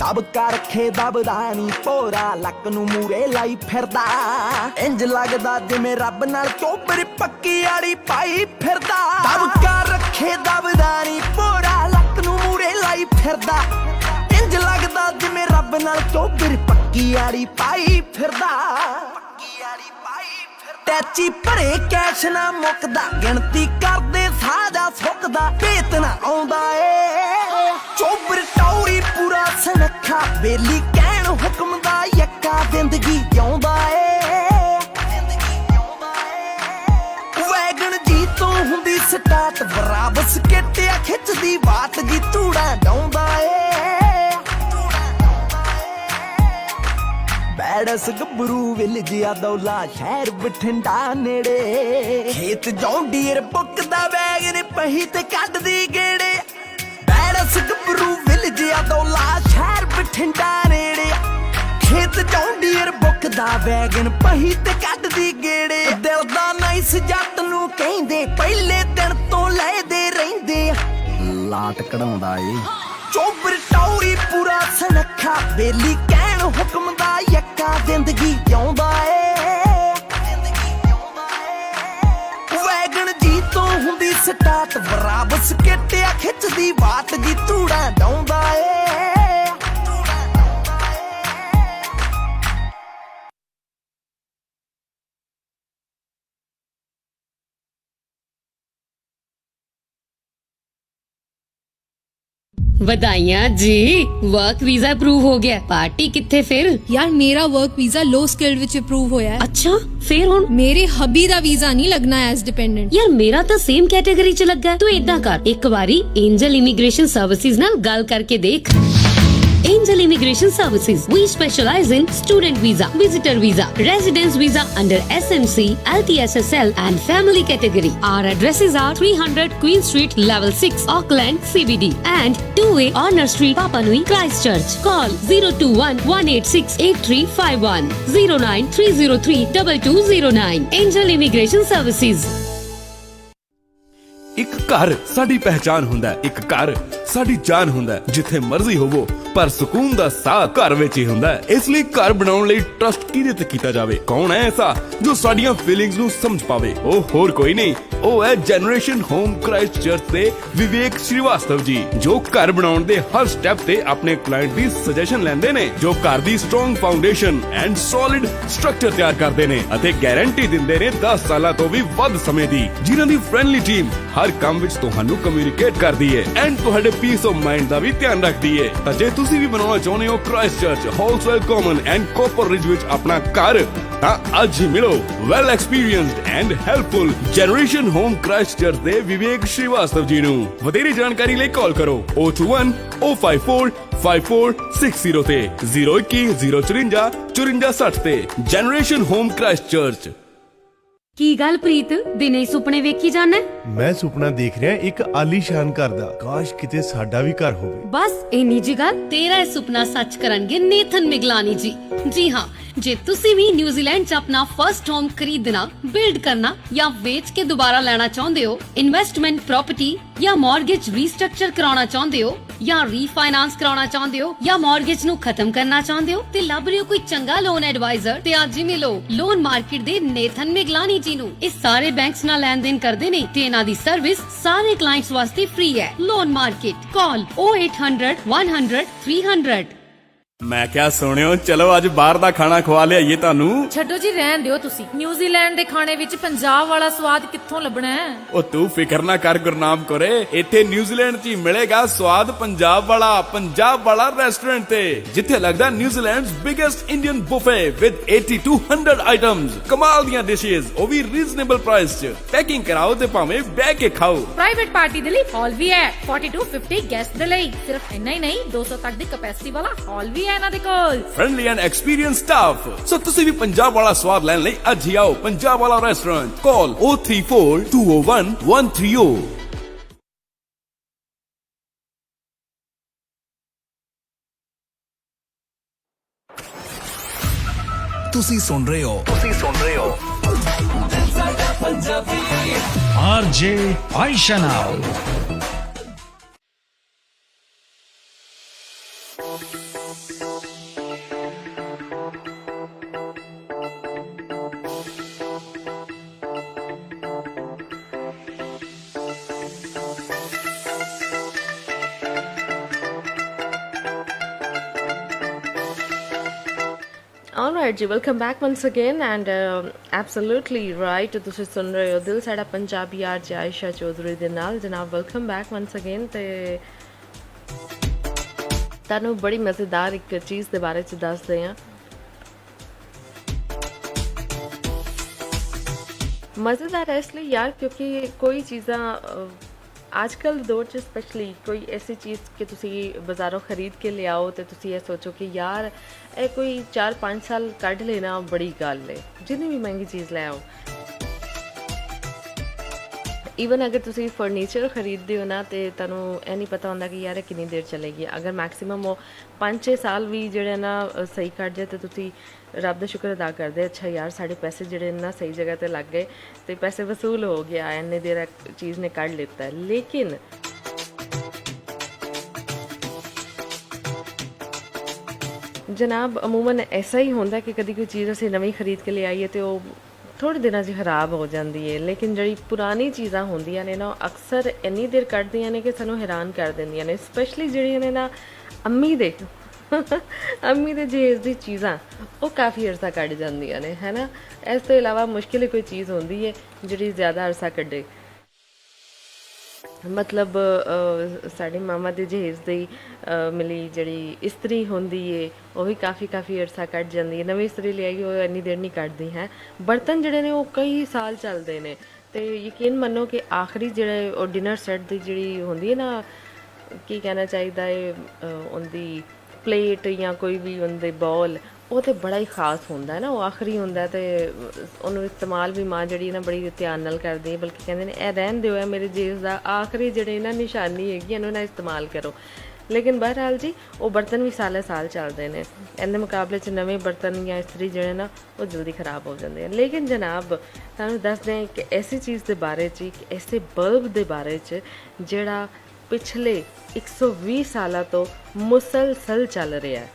दबका रखे दबदा नी पोरा लक नू मूरे लाई फिरदा इंज लगदा जिवें रब नाल चोबर पक्की आड़ी पाई फिरदा दबका रखे दबदा नी पोरा लक नू मूरे लाई फिरदा इंज लगदा जिवें रब नाल चोबर पक्की आड़ी पाई फिरदा टैची भरे कैश ना मुकदा गिणती करदे साजा सुकदा पेत ना आउंदा ए चोबर टौरी पूरा सनखा बेली कहण हुक्म दा यक्का जिंदगी जिउंदा ए वैगन जी तो हुंदी स्टार्ट बराबस केटिया खिचदी बात जी तूड़ा डाउंदा ए बैडस गबरू विल जिया दौला शहर बठिंडा नेड़े खेत जौंडीर बुकदा वैगन पही ते कड्डदी गेड़े बैडस गबरू विल जिया दौला शहर बठिंडा नेड़े खेत जौंडीर बुकदा वैगन पही ते कड्डदी गेड़े दिल दा नाइस जट नू कहंदे पहले दिन तो लेदे रहिंदे लाट कढाउंदा ए चोबर टौरी पूरा सनखा बेली कहण हुक्म दा यक्का जिंदगी जिउंदा ए वैगन जी तो हुंदी स्टार्ट बराबस केटिया खिचदी बात जी तूड़ा डाउंदा ए ਵਧਾਈਆਂ ਜੀ, ਵਰਕ ਵੀਜ਼ਾ ਅਪਰੂਵ ਹੋ ਗਿਆ। ਪਾਰਟੀ ਕਿੱਥੇ ਫਿਰ? ਯਾਰ ਮੇਰਾ ਵਰਕ ਵੀਜ਼ਾ ਲੋ ਸਕਿਲਡ ਵਿੱਚ ਅਪਰੂਵ ਹੋਇਆ ਹੈ। ਅੱਛਾ, ਫਿਰ ਹੁਣ ਮੇਰੇ ਹੱਬੀ ਦਾ ਵੀਜ਼ਾ ਨਹੀਂ ਲੱਗਣਾ ਐਜ਼ ਡਿਪੈਂਡੈਂਟ। ਯਾਰ ਮੇਰਾ ਤਾਂ ਸੇਮ ਕੈਟਾਗਰੀ ਚ ਲੱਗਾ। ਤੂੰ ਏਦਾਂ ਕਰ, ਇੱਕ ਵਾਰੀ ਐਂਜਲ ਇਮੀਗ੍ਰੇਸ਼ਨ ਸਰਵਿਸਿਜ਼ ਨਾਲ ਗੱਲ ਕਰਕੇ ਦੇਖ। Angel Immigration Services. We specialize in student visa, visitor visa, residence visa under SMC, LTSSL and family category. Our addresses are 300 Queen Street, Level 6, Auckland, CBD and 2A Honor Street, Papa Nui, Christchurch. Call 021-186-8351, 09303-2209. Angel Immigration Services. ਇੱਕ ਘਰ ਸਾਡੀ ਪਹਿਚਾਨ ਹੁੰਦਾ, ਇੱਕ ਘਰ ਸਾਡੀ ਜਾਨ ਹੁੰਦਾ। ਜਿੱਥੇ ਮਰਜ਼ੀ ਹੋਵੋ ਪਰ ਸਕੂਨ ਦਾ ਸਾਹ ਘਰ ਵਿੱਚ ਹੀ ਹੁੰਦਾ। ਇਸ ਲਈ ਘਰ ਬਣਾਉਣ ਲਈ ਟਰਸਟ ਕਿਹਦੇ ਤੇ ਕੀਤਾ ਜਾਵੇ? ਕੌਣ ਹੈ ਐਸਾ ਜੋ ਸਾਡੀਆਂ ਫੀਲਿੰਗਸ ਨੂੰ ਸਮਝ ਪਾਵੇ? ਉਹ ਹੋਰ ਕੋਈ ਨਹੀਂ, ਉਹ ਹੈ ਜਨਰੇਸ਼ਨ ਹੋਮ ਕ੍ਰਾਈਸਟਚਰਚ ਦੇ ਵਿਵੇਕ ਸ਼੍ਰੀਵਾਸਤਵ ਜੀ, ਜੋ ਘਰ ਬਣਾਉਣ ਦੇ ਹਰ ਸਟੈਪ ਤੇ ਆਪਣੇ ਕਲਾਇੰਟ ਦੀ ਸੁਜੈਸ਼ਨ ਲੈਂਦੇ ਨੇ, ਜੋ ਘਰ ਦੀ strong foundation and solid structure ਤਿਆਰ ਕਰਦੇ ਨੇ ਅਤੇ ਗਾਰੰਟੀ ਦਿੰਦੇ ਨੇ 10 ਸਾਲਾਂ ਤੋਂ ਵੀ ਵੱਧ ਸਮੇਂ ਦੀ, ਜਿਨ੍ਹਾਂ ਦੀ ਫ੍ਰੈਂਡਲੀ ਟੀਮ ਹਰ ਕੰਮ ਵਿੱਚ ਤੁਹਾਨੂੰ ਕਮਿਊਨੀਕੇਟ ਕਰਦੀ ਹੈ ਐਂਡ ਤੁਹਾਡੇ ਪੀਸ ਆਫ ਮਾਈਂਡ ਦਾ ਵੀ ਧਿਆਨ ਰੱਖਦੀ ਹੈ। ਤਾਂ ਜੇ ਤੁਸੀਂ ਵੀ ਬਣਾਉਣਾ ਚਾਹੁੰਦੇ ਹੋ ਕ੍ਰਾਈਸਟਚਰਚ, ਹਾਲਸਵੇਲ ਕਾਮਨ ਐਂਡ ਕੋਪਰ ਰਿਜ ਵਿੱਚ ਆਪਣਾ ਘਰ, ਤਾਂ ਅੱਜ ਹੀ ਮਿਲੋ well experienced and helpful generation home Christchurch ਦੇ ਵਿਵੇਕ ਸ਼੍ਰੀਵਾਸਤਵ ਜੀ ਨੂੰ। ਵਧੇਰੇ ਜਾਣਕਾਰੀ ਲਈ ਕਾਲ ਕਰੋ 021-054-5460 ਤੇ 021-054 5460 ਤੇ। Generation home Christchurch. ਕੀ ਗੱਲ ਪ੍ਰੀਤ, ਦਿਨੇ ਹੀ ਸੁਪਨੇ ਵੇਖੀ ਜਾਣਾ? ਮੈਂ ਸੁਪਨਾ ਦੇਖ ਰਿਹਾ ਇੱਕ ਆਲੀਸ਼ਾਨ ਘਰ ਦਾ। ਕਾਸ਼ ਕਿਤੇ ਸਾਡਾ ਵੀ ਘਰ ਹੋਵੇ। ਬਸ ਇੰਨੀ ਜੀ ਗੱਲ। ਤੇਰਾ ਇਹ ਸੁਪਨਾ ਸੱਚ ਕਰਨਗੇ ਨੇਥਨ ਮਿਗਲਾਨੀ ਜੀ। ਜੀ ਹਾਂ, ਜੇ ਤੁਸੀਂ ਵੀ ਨਿਊਜ਼ੀਲੈਂਡ 'ਚ ਆਪਣਾ ਫਰਸਟ ਹੋਮ ਖਰੀਦਣਾ, ਬਿਲਡ ਕਰਨਾ ਜਾਂ ਵੇਚ ਕੇ ਦੁਬਾਰਾ ਲੈਣਾ ਚਾਹੁੰਦੇ ਹੋ, ਇਨਵੈਸਟਮੈਂਟ ਪ੍ਰਾਪਰਟੀ ਜਾਂ ਮਾਰਗੇਜ ਰੀਸਟਰਕਚਰ ਕਰਾਉਣਾ ਚਾਹੁੰਦੇ ਹੋ, ਜਾਂ ਰੀਫਾਈਨਾਂਸ ਕਰਾਉਣਾ ਚਾਹੁੰਦੇ ਹੋ, ਜਾਂ ਮਾਰਗੇਜ ਨੂੰ ਖਤਮ ਕਰਨਾ ਚਾਹੁੰਦੇ ਹੋ ਤੇ ਲੱਭ ਰਹੇ ਹੋ ਕੋਈ ਚੰਗਾ ਲੋਨ ਐਡਵਾਈਜ਼ਰ, ਤੇ ਅੱਜ ਹੀ ਮਿਲੋ ਲੋਨ ਮਾਰਕੀਟ ਦੇ ਨੇਥਨ ਮਿਗਲਾਨੀ ਜੀ ਨੂੰ। ਇਹ ਸਾਰੇ ਬੈਂਕਸ ਨਾਲ ਲੈਣ ਦੇਣ ਕਰਦੇ ਨੇ ਤੇ ਇਹਨਾਂ ਦੀ ਸਰਵਿਸ ਸਾਰੇ ਕਲਾਇੰਟਸ ਵਾਸਤੇ ਫ੍ਰੀ ਹੈ। ਲੋਨ ਮਾਰਕੀਟ, ਕਾਲ 0800 100 300। ਮੈਂ ਕਿਹਾ ਸੁਣਿਓ, ਚਲੋ ਅੱਜ ਬਾਹਰ ਦਾ ਖਾਣਾ ਖਵਾ ਲਿਆਈਏ ਤੁਹਾਨੂੰ। ਛੱਡੋ ਜੀ, ਰਹਿਣ ਦਿਓ ਤੁਸੀਂ। ਨਿਊਜ਼ੀਲੈਂਡ ਦੇ ਖਾਣੇ ਵਿੱਚ ਪੰਜਾਬ ਵਾਲਾ ਸਵਾਦ ਕਿੱਥੋਂ ਲੱਭਣਾ ਹੈ? ਉਹ ਤੂੰ ਫਿਕਰ ਨਾ ਕਰ ਗੁਰਨਾਮ ਕੋਰੇ, ਇੱਥੇ ਨਿਊਜ਼ੀਲੈਂਡ 'ਚ ਹੀ ਮਿਲੇਗਾ ਸਵਾਦ ਪੰਜਾਬ ਵਾਲਾ ਰੈਸਟੋਰੈਂਟ ਤੇ, ਜਿੱਥੇ ਲੱਗਦਾ New Zealand's biggest Indian buffet with 80 to 100 items. ਕਮਾਲ ਦੀਆਂ ਡਿਸ਼ੇਸ, ਉਹ ਵੀ ਰੀਜ਼ਨੇਬਲ ਪ੍ਰਾਈਸ 'ਚ। ਪੈਕਿੰਗ ਕਰਾਓ ਤੇ ਭਾਵੇਂ ਬਹਿ ਕੇ ਖਾਓ। ਪ੍ਰਾਈਵੇਟ ਪਾਰਟੀ ਦੇ ਲਈ ਹਾਲ ਵੀ ਹੈ, 40 to 50 ਗੈਸਟ ਦੇ ਲਈ। ਸਿਰਫ ਇੰਨਾ ਹੀ ਨਹੀਂ, 200 ਤੱਕ ਦੀ ਕੈਪੈਸਿਟੀ ਵਾਲਾ ਹਾਲ ਵੀ ਹੈ ਇਹਨਾਂ ਦੇ ਕੋਲ। Friendly and experience staff. So ਤੁਸੀਂ ਵੀ ਪੰਜਾਬ ਵਾਲਾ ਸਵਾਦ ਲੈਣ ਲਈ ਅੱਜ ਹੀ ਆਓ ਪੰਜਾਬ ਵਾਲਾ ਰੈਸਟੋਰੈਂਟ। ਕਾਲ 034 201 130। ਤੁਸੀਂ ਸੁਣ ਰਹੇ ਹੋ RJ Aisha now. Alright ਜੀ, welcome back ones again and absolutely right, ਤੁਸੀਂ ਸੁਣ ਰਹੇ ਹੋ ਦਿਲ ਸਾਡਾ ਪੰਜਾਬੀ RJ ਆਇਸ਼ਾ ਚੌਧਰੀ ਦੇ ਨਾਲ। ਜਨਾਬ ਵੈਲਕਮ ਬੈਕ ਵਨਸ ਅਗੇਨ। ਤੇ ਤੁਹਾਨੂੰ ਬੜੀ ਮਜ਼ੇਦਾਰ ਇੱਕ ਚੀਜ਼ ਦੇ ਬਾਰੇ 'ਚ ਦੱਸਦੇ ਹਾਂ। ਮਜ਼ੇਦਾਰ ਇਸ ਲਈ ਯਾਰ ਕਿਉਂਕਿ ਕੋਈ ਚੀਜ਼ਾਂ ਅੱਜ ਕੱਲ੍ਹ ਦੌਰ 'ਚ ਸਪੈਸ਼ਲੀ ਕੋਈ ਐਸੀ ਚੀਜ਼ ਕਿ ਤੁਸੀਂ ਬਾਜ਼ਾਰੋਂ ਖਰੀਦ ਕੇ ਲਿਆਓ ਤੇ ਤੁਸੀਂ ਇਹ ਸੋਚੋ ਕਿ ਯਾਰ ਇਹ ਕੋਈ 4-5 ਸਾਲ ਕੱਢ ਲੈਣਾ ਬੜੀ ਗੱਲ ਹੈ, ਜਿੰਨੀ ਵੀ ਮਹਿੰਗੀ ਚੀਜ਼ ਲੈ ਆਓ। ਈਵਨ ਅਗਰ ਤੁਸੀਂ ਫਰਨੀਚਰ ਖਰੀਦਦੇ ਹੋ ਨਾ ਤੇ ਤੁਹਾਨੂੰ ਇਹ ਨਹੀਂ ਪਤਾ ਹੁੰਦਾ ਕਿ ਯਾਰ ਇਹ ਕਿੰਨੀ ਦੇਰ ਚੱਲੇਗੀ। ਅਗਰ ਮੈਕਸੀਮਮ ਉਹ 5-6 ਸਾਲ ਵੀ ਜਿਹੜੇ ਨਾ ਸਹੀ ਕੱਢ ਜਾਏ ਤੇ ਤੁਸੀਂ ਰੱਬ ਦਾ ਸ਼ੁਕਰ ਅਦਾ ਕਰਦੇ, ਅੱਛਾ ਯਾਰ ਸਾਡੇ ਪੈਸੇ ਜਿਹੜੇ ਨਾ ਸਹੀ ਜਗ੍ਹਾ ਤੇ ਲੱਗ ਗਏ ਤੇ ਪੈਸੇ ਵਸੂਲ ਹੋ ਗਿਆ, ਇੰਨੇ ਦੇਰ ਚੀਜ਼ ਨੇ ਕੱਢ ਲਿੱਤਾ ਹੈ। ਲੇਕਿਨ ਜਨਾਬ ਅਮੂਮਨ ਐਸਾ ਹੀ ਹੁੰਦਾ ਕਿ ਕਦੀ ਕੋਈ ਚੀਜ਼ ਅਸੀਂ ਨਵੀਂ ਖਰੀਦ ਕੇ ਲਿਆਈਏ ਤੇ ਉਹ ਥੋੜ੍ਹੇ ਦਿਨਾਂ 'ਚ ਖਰਾਬ ਹੋ ਜਾਂਦੀ ਹੈ। ਲੇਕਿਨ ਜਿਹੜੀ ਪੁਰਾਣੀ ਚੀਜ਼ਾਂ ਹੁੰਦੀਆਂ ਨੇ ਨਾ ਅਕਸਰ ਇੰਨੀ ਦੇਰ ਕੱਢਦੀਆਂ ਨੇ ਕਿ ਸਾਨੂੰ ਹੈਰਾਨ ਕਰ ਦਿੰਦੀਆਂ ਨੇ। ਸਪੈਸ਼ਲੀ ਜਿਹੜੀਆਂ ਨੇ ਨਾ ਅੰਮੀ ਦੇ ਜਹੇਜ਼ ਦੀ ਚੀਜ਼ਾਂ ਉਹ ਕਾਫੀ ਅਰਸਾ ਕੱਢ ਜਾਂਦੀਆਂ ਨੇ, ਹੈ ਨਾ। ਇਸ ਤੋਂ ਇਲਾਵਾ ਮੁਸ਼ਕਿਲ ਹੀ ਕੋਈ ਚੀਜ਼ ਹੁੰਦੀ ਹੈ ਜਿਹੜੀ ਜ਼ਿਆਦਾ ਅਰਸਾ ਕੱਢੇ। ਮਤਲਬ ਸਾਡੇ ਮਾਮਾ ਦੇ ਜਹੇਜ਼ ਦੀ ਮਿਲੀ ਜਿਹੜੀ ਇਸਤਰੀ ਹੁੰਦੀ ਏ ਉਹ ਵੀ ਕਾਫੀ ਅਰਸਾ ਕੱਢ ਜਾਂਦੀ ਹੈ। ਨਵੀਂ ਇਸਤਰੀ ਲਿਆਈ ਉਹ ਇੰਨੀ ਦੇਰ ਨਹੀਂ ਕੱਢਦੀ ਹੈ। ਬਰਤਨ ਜਿਹੜੇ ਨੇ ਉਹ ਕਈ ਸਾਲ ਚੱਲਦੇ ਨੇ ਅਤੇ ਯਕੀਨ ਮੰਨੋ ਕਿ ਆਖਰੀ ਜਿਹੜੇ ਉਹ ਡਿਨਰ ਸੈੱਟ ਦੀ ਜਿਹੜੀ ਹੁੰਦੀ ਹੈ ਨਾ, ਕੀ ਕਹਿਣਾ ਚਾਹੀਦਾ ਹੈ, ਉਹਦੀ ਪਲੇਟ ਜਾਂ ਕੋਈ ਵੀ ਉਹਦੇ ਬੌਲ, ਉਹ ਤਾਂ ਬੜਾ ਹੀ ਖਾਸ ਹੁੰਦਾ ਹੈ ਨਾ, ਉਹ ਆਖਰੀ ਹੁੰਦਾ ਅਤੇ ਉਹਨੂੰ ਇਸਤੇਮਾਲ ਵੀ ਮਾਂ ਜਿਹੜੀ ਨਾ ਬੜੀ ਧਿਆਨ ਨਾਲ ਕਰਦੀ ਹੈ। ਬਲਕਿ ਕਹਿੰਦੇ ਨੇ ਇਹ ਰਹਿਣ ਦਿਓ, ਹੈ ਮੇਰੇ ਜੇਜ਼ ਦਾ ਆਖਰੀ ਜਿਹੜੇ ਨਾ ਨਿਸ਼ਾਨੀ ਹੈਗੀ ਇਹਨੂੰ ਨਾ ਇਸਤੇਮਾਲ ਕਰੋ। ਲੇਕਿਨ ਬਹਰਹਾਲ ਜੀ ਉਹ ਬਰਤਨ ਵੀ ਸਾਲ ਚੱਲਦੇ ਨੇ। ਇਹਦੇ ਮੁਕਾਬਲੇ 'ਚ ਨਵੇਂ ਬਰਤਨ ਜਾਂ ਇਸਤਰੀ ਜਿਹੜੇ ਨਾ ਉਹ ਜਲਦੀ ਖਰਾਬ ਹੋ ਜਾਂਦੇ ਹਨ। ਲੇਕਿਨ ਜਨਾਬ ਤੁਹਾਨੂੰ ਦੱਸਦੇ ਹਾਂ ਕਿ ਐਸੀ ਚੀਜ਼ ਦੇ ਬਾਰੇ 'ਚ, ਇੱਕ ਐਸੇ ਬਲਬ ਦੇ ਬਾਰੇ 'ਚ ਜਿਹੜਾ ਪਿਛਲੇ 120 ਸਾਲਾਂ ਤੋਂ ਮੁਸਲਸਲ ਚੱਲ ਰਿਹਾ ਹੈ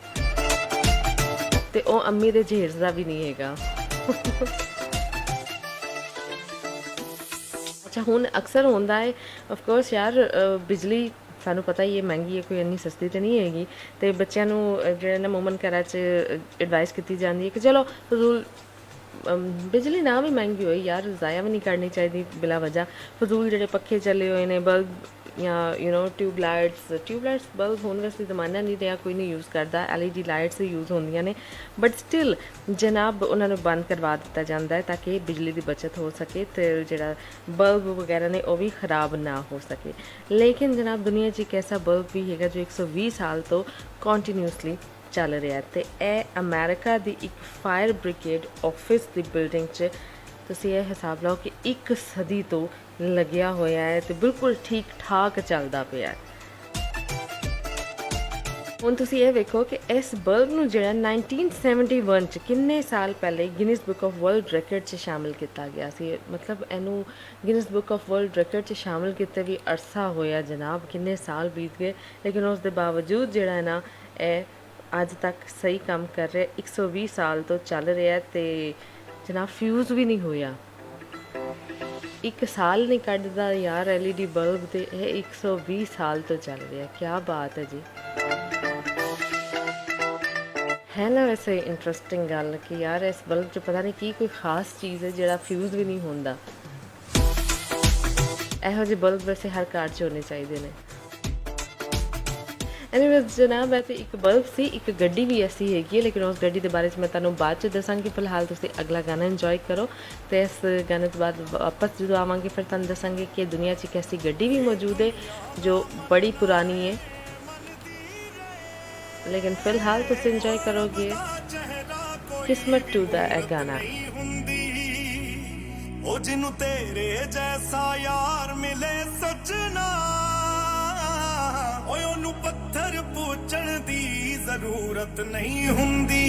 ਤੇ ਉਹ ਅੰਮੀ ਦੇ ਜਹੇਜ਼ ਦਾ ਵੀ ਨਹੀਂ ਹੈਗਾ। ਅੱਛਾ, ਹੁਣ ਅਕਸਰ ਹੁੰਦਾ ਹੈ ਆਫਕੋਰਸ ਯਾਰ, ਬਿਜਲੀ ਸਾਨੂੰ ਪਤਾ ਹੀ ਹੈ ਮਹਿੰਗੀ ਹੈ, ਕੋਈ ਇੰਨੀ ਸਸਤੀ ਤਾਂ ਨਹੀਂ ਹੈਗੀ, ਅਤੇ ਬੱਚਿਆਂ ਨੂੰ ਜਿਹੜੇ ਨਾ ਮੂਮਨ ਘਰਾਂ 'ਚ ਐਡਵਾਈਸ ਕੀਤੀ ਜਾਂਦੀ ਹੈ ਕਿ ਚਲੋ ਫਜ਼ੂਲ ਬਿਜਲੀ ਨਾ ਵੀ ਮਹਿੰਗੀ ਹੋਈ ਯਾਰ, ਜ਼ਾਇਆ ਵੀ ਨਹੀਂ ਕਰਨੀ ਚਾਹੀਦੀ ਬਿਲਾ ਵਜ੍ਹਾ। ਫਜ਼ੂਲ ਜਿਹੜੇ ਪੱਖੇ ਚੱਲੇ ਹੋਏ ਨੇ, ਬਲਬ ਜਾਂ ਟਿਊਬਲਾਈਟਸ ਬਲਬ ਹੁਣ ਵੈਸੇ ਜ਼ਮਾਨਾ ਨਹੀਂ ਰਿਹਾ, ਕੋਈ ਨਹੀਂ ਯੂਜ਼ ਕਰਦਾ, LED ਲਾਈਟਸ ਹੀ ਯੂਜ਼ ਹੁੰਦੀਆਂ ਨੇ, ਬਟ ਸਟਿਲ ਜਨਾਬ ਉਹਨਾਂ ਨੂੰ ਬੰਦ ਕਰਵਾ ਦਿੱਤਾ ਜਾਂਦਾ ਹੈ ਤਾਂ ਕਿ ਬਿਜਲੀ ਦੀ ਬਚਤ ਹੋ ਸਕੇ ਅਤੇ ਜਿਹੜਾ ਬਲਬ ਵਗੈਰਾ ਨੇ ਉਹ ਵੀ ਖ਼ਰਾਬ ਨਾ ਹੋ ਸਕੇ। ਲੇਕਿਨ ਜਨਾਬ ਦੁਨੀਆ 'ਚ ਇੱਕ ਐਸਾ ਬਲਬ ਵੀ ਹੈਗਾ ਜੋ 120 ਸਾਲ ਤੋਂ ਕੰਟੀਨਿਊਸਲੀ ਚੱਲ ਰਿਹਾ, ਅਤੇ ਇਹ ਅਮਰੀਕਾ ਦੀ ਇੱਕ ਫਾਇਰ ਬ੍ਰਿਗੇਡ ਆਫਿਸ ਦੀ ਬਿਲਡਿੰਗ 'ਚ ਤੁਸੀਂ ਇਹ ਹਿਸਾਬ ਲਾਓ ਕਿ 1 ਸਦੀ ਤੋਂ ਲੱਗਿਆ ਹੋਇਆ ਹੈ ਅਤੇ ਬਿਲਕੁਲ ਠੀਕ ਠਾਕ ਚੱਲਦਾ ਪਿਆ ਹੈ। ਹੁਣ ਤੁਸੀਂ ਇਹ ਵੇਖੋ ਕਿ ਇਸ ਬਲਬ ਨੂੰ ਜਿਹੜਾ 1971 'ਚ ਕਿੰਨੇ ਸਾਲ ਪਹਿਲੇ Guinness book of world record 'ਚ ਸ਼ਾਮਿਲ ਕੀਤਾ ਗਿਆ ਸੀ। ਮਤਲਬ ਇਹਨੂੰ Guinness book of world record 'ਚ ਸ਼ਾਮਿਲ ਕੀਤੇ ਵੀ ਅਰਸਾ ਹੋਇਆ ਜਨਾਬ, ਕਿੰਨੇ ਸਾਲ ਬੀਤ ਗਏ, ਲੇਕਿਨ ਉਸ ਦੇ ਬਾਵਜੂਦ ਜਿਹੜਾ ਹੈ ਨਾ ਇਹ ਅੱਜ ਤੱਕ ਸਹੀ ਕੰਮ ਕਰ ਰਿਹਾ। 120 ਸਾਲ ਤੋਂ ਚੱਲ ਰਿਹਾ ਅਤੇ ਜਨਾਬ ਫਿਊਜ਼ ਵੀ ਨਹੀਂ ਹੋਇਆ, 1 ਸਾਲ ਨਹੀਂ ਕੱਢਦਾ ਯਾਰ LED ਬਲਬ, ਤੇ ਇਹ 120 ਸਾਲ ਤੋਂ ਚੱਲ ਰਿਹਾ। ਕਿਆ ਬਾਤ ਹੈ ਜੀ, ਹੈ ਨਾ। ਵੈਸੇ ਇੰਟਰਸਟਿੰਗ ਗੱਲ ਕਿ ਯਾਰ ਇਸ ਬਲਬ 'ਚ ਪਤਾ ਨਹੀਂ ਕੀ ਕੋਈ ਖਾਸ ਚੀਜ਼ ਹੈ ਜਿਹੜਾ ਫਿਊਜ਼ ਵੀ ਨਹੀਂ ਹੁੰਦਾ। ਇਹੋ ਜਿਹੇ ਬਲਬ ਵੈਸੇ ਹਰ ਘਰ 'ਚ ਹੋਣੇ ਚਾਹੀਦੇ ਨੇ। ਐਨੀਵੇਜ਼ ਜਨਾਬ ਇਹ ਤਾਂ ਇੱਕ ਬਲਬ ਸੀ, ਇੱਕ ਗੱਡੀ ਵੀ ਐਸੀ ਹੈਗੀ ਹੈ, ਲੇਕਿਨ ਉਸ ਗੱਡੀ ਦੇ ਬਾਰੇ 'ਚ ਮੈਂ ਤੁਹਾਨੂੰ ਬਾਅਦ 'ਚ ਦੱਸਾਂਗੀ। ਫਿਲਹਾਲ ਤੁਸੀਂ ਅਗਲਾ ਗਾਣਾ ਇੰਜੋਏ ਕਰੋ ਅਤੇ ਇਸ ਗਾਣੇ ਤੋਂ ਬਾਅਦ ਵਾਪਸ ਜਦੋਂ ਆਵਾਂਗੇ ਫਿਰ ਤੁਹਾਨੂੰ ਦੱਸਾਂਗੇ ਕਿ ਦੁਨੀਆ 'ਚ ਇੱਕ ਐਸੀ ਗੱਡੀ ਵੀ ਮੌਜੂਦ ਹੈ ਜੋ ਬੜੀ ਪੁਰਾਣੀ ਹੈ। ਲੇਕਿਨ ਫਿਲਹਾਲ ਤੁਸੀਂ ਇੰਜੋਏ ਕਰੋਗੇ ਕਿਸਮਤ 2 ਦਾ ਇਹ ਗਾਣਾ। ਉਹ ਜਿਹਨੂੰ ਤੇਰੇ ਜੈਸਾ ਯਾਰ ਮਿਲੇ ਸੱਜਣਾ, ਓਏ ਉਹਨੂੰ ਪੱਥਰ ਪੁੱਛਣ ਦੀ ਜ਼ਰੂਰਤ ਨਹੀਂ ਹੁੰਦੀ।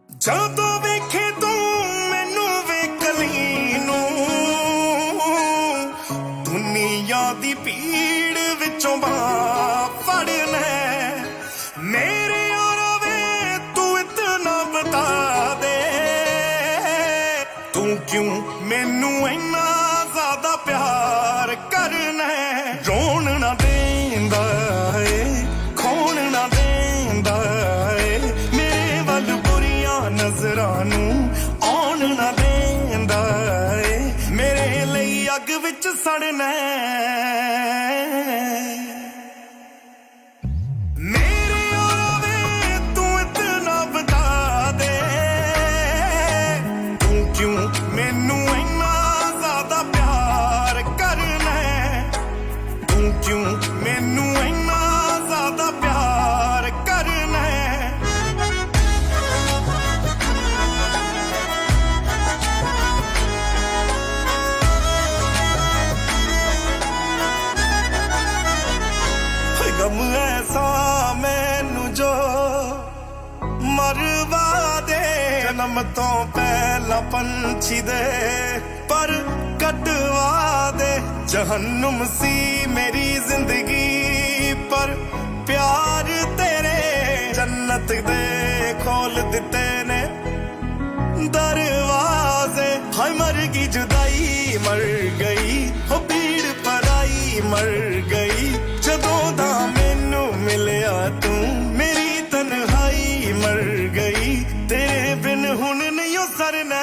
ਜਦੋਂ ਵੇਖੇ ਤੂੰ ਮੈਨੂੰ ਵੇਖਲੀ ਨੂੰ, ਦੁਨੀਆ ਦੀ ਭੀੜ ਵਿੱਚੋਂ ਬਾਹ ਫੜਨਾ ਮੇਰੇ ਓਰਵੇ, ਤੂੰ ਇਤਨਾ ਬਤਾ ਦੇ ਤੂੰ ਕਿਉਂ ਮੈਨੂੰ ਇੰਨਾ ਜ਼ਿਆਦਾ ਪਿਆਰ ਕਰਨਾ। ਰੋਣ ਨਾ ਦੇਂਦਾ ਏ, ਖੋਣ ਨਾ ਦੇਂਦਾ ਏ, ਮੇਰੇ ਵੱਲ ਬੁਰੀਆਂ ਨਜ਼ਰਾਂ ਨੂੰ ਆਉਣ ਨਾ ਦੇਂਦਾ ਏ, ਮੇਰੇ ਲਈ ਅੱਗ ਵਿੱਚ ਸੜਨਾ। ਮੇਰੇ ਓਰਵੇ ਤੂੰ ਇਤਨਾ ਬਤਾ ਦੇ ਤੂੰ ਕਿਉਂ ਮੈਨੂੰ ਇੰਨਾ ਜ਼ਿਆਦਾ ਪਿਆਰ ਕਰਨਾ, ਤੂੰ ਕਿਉਂ ਮੈਨੂੰ ਇੰਨਾ ਜ਼ਿਆਦਾ ਪਿਆਰ ਕਰਨਾ। ਗਮ ਐਸਾ ਮੈਨੂੰ ਜੋ ਮਰਵਾ ਦੇ, ਜਨਮ ਤੋਂ ਪਹਿਲਾਂ ਪੰਛੀ ਦੇ ਪਰ ਕਟਵਾ ਦੇ। ਜਹੰਨਮ ਸੀ ਮੇਰੀ ਜ਼ਿੰਦਗੀ ਪਰ ਪਿਆਰ ਤੇਰੇ ਜੰਨਤ ਦੇ ਖੋਲ ਦਿੱਤੇ ਨੇ ਦਰਵਾਜ਼ੇ। ਹਾਏ ਮਰ ਗਈ ਜੁਦਾਈ ਮਰ ਗਈ, ਹੋ ਭੀੜ ਪਰਾਈ ਮਰ ਗਈ, ਜਦੋਂ ਦਾ ਮੈਨੂੰ ਮਿਲਿਆ ਤੂੰ ਮੇਰੀ ਤਨਹਾਈ ਮਰ ਗਈ, ਤੇਰੇ ਬਿਨ ਹੁਣ ਨਹੀਂ ਸਰਨਾ।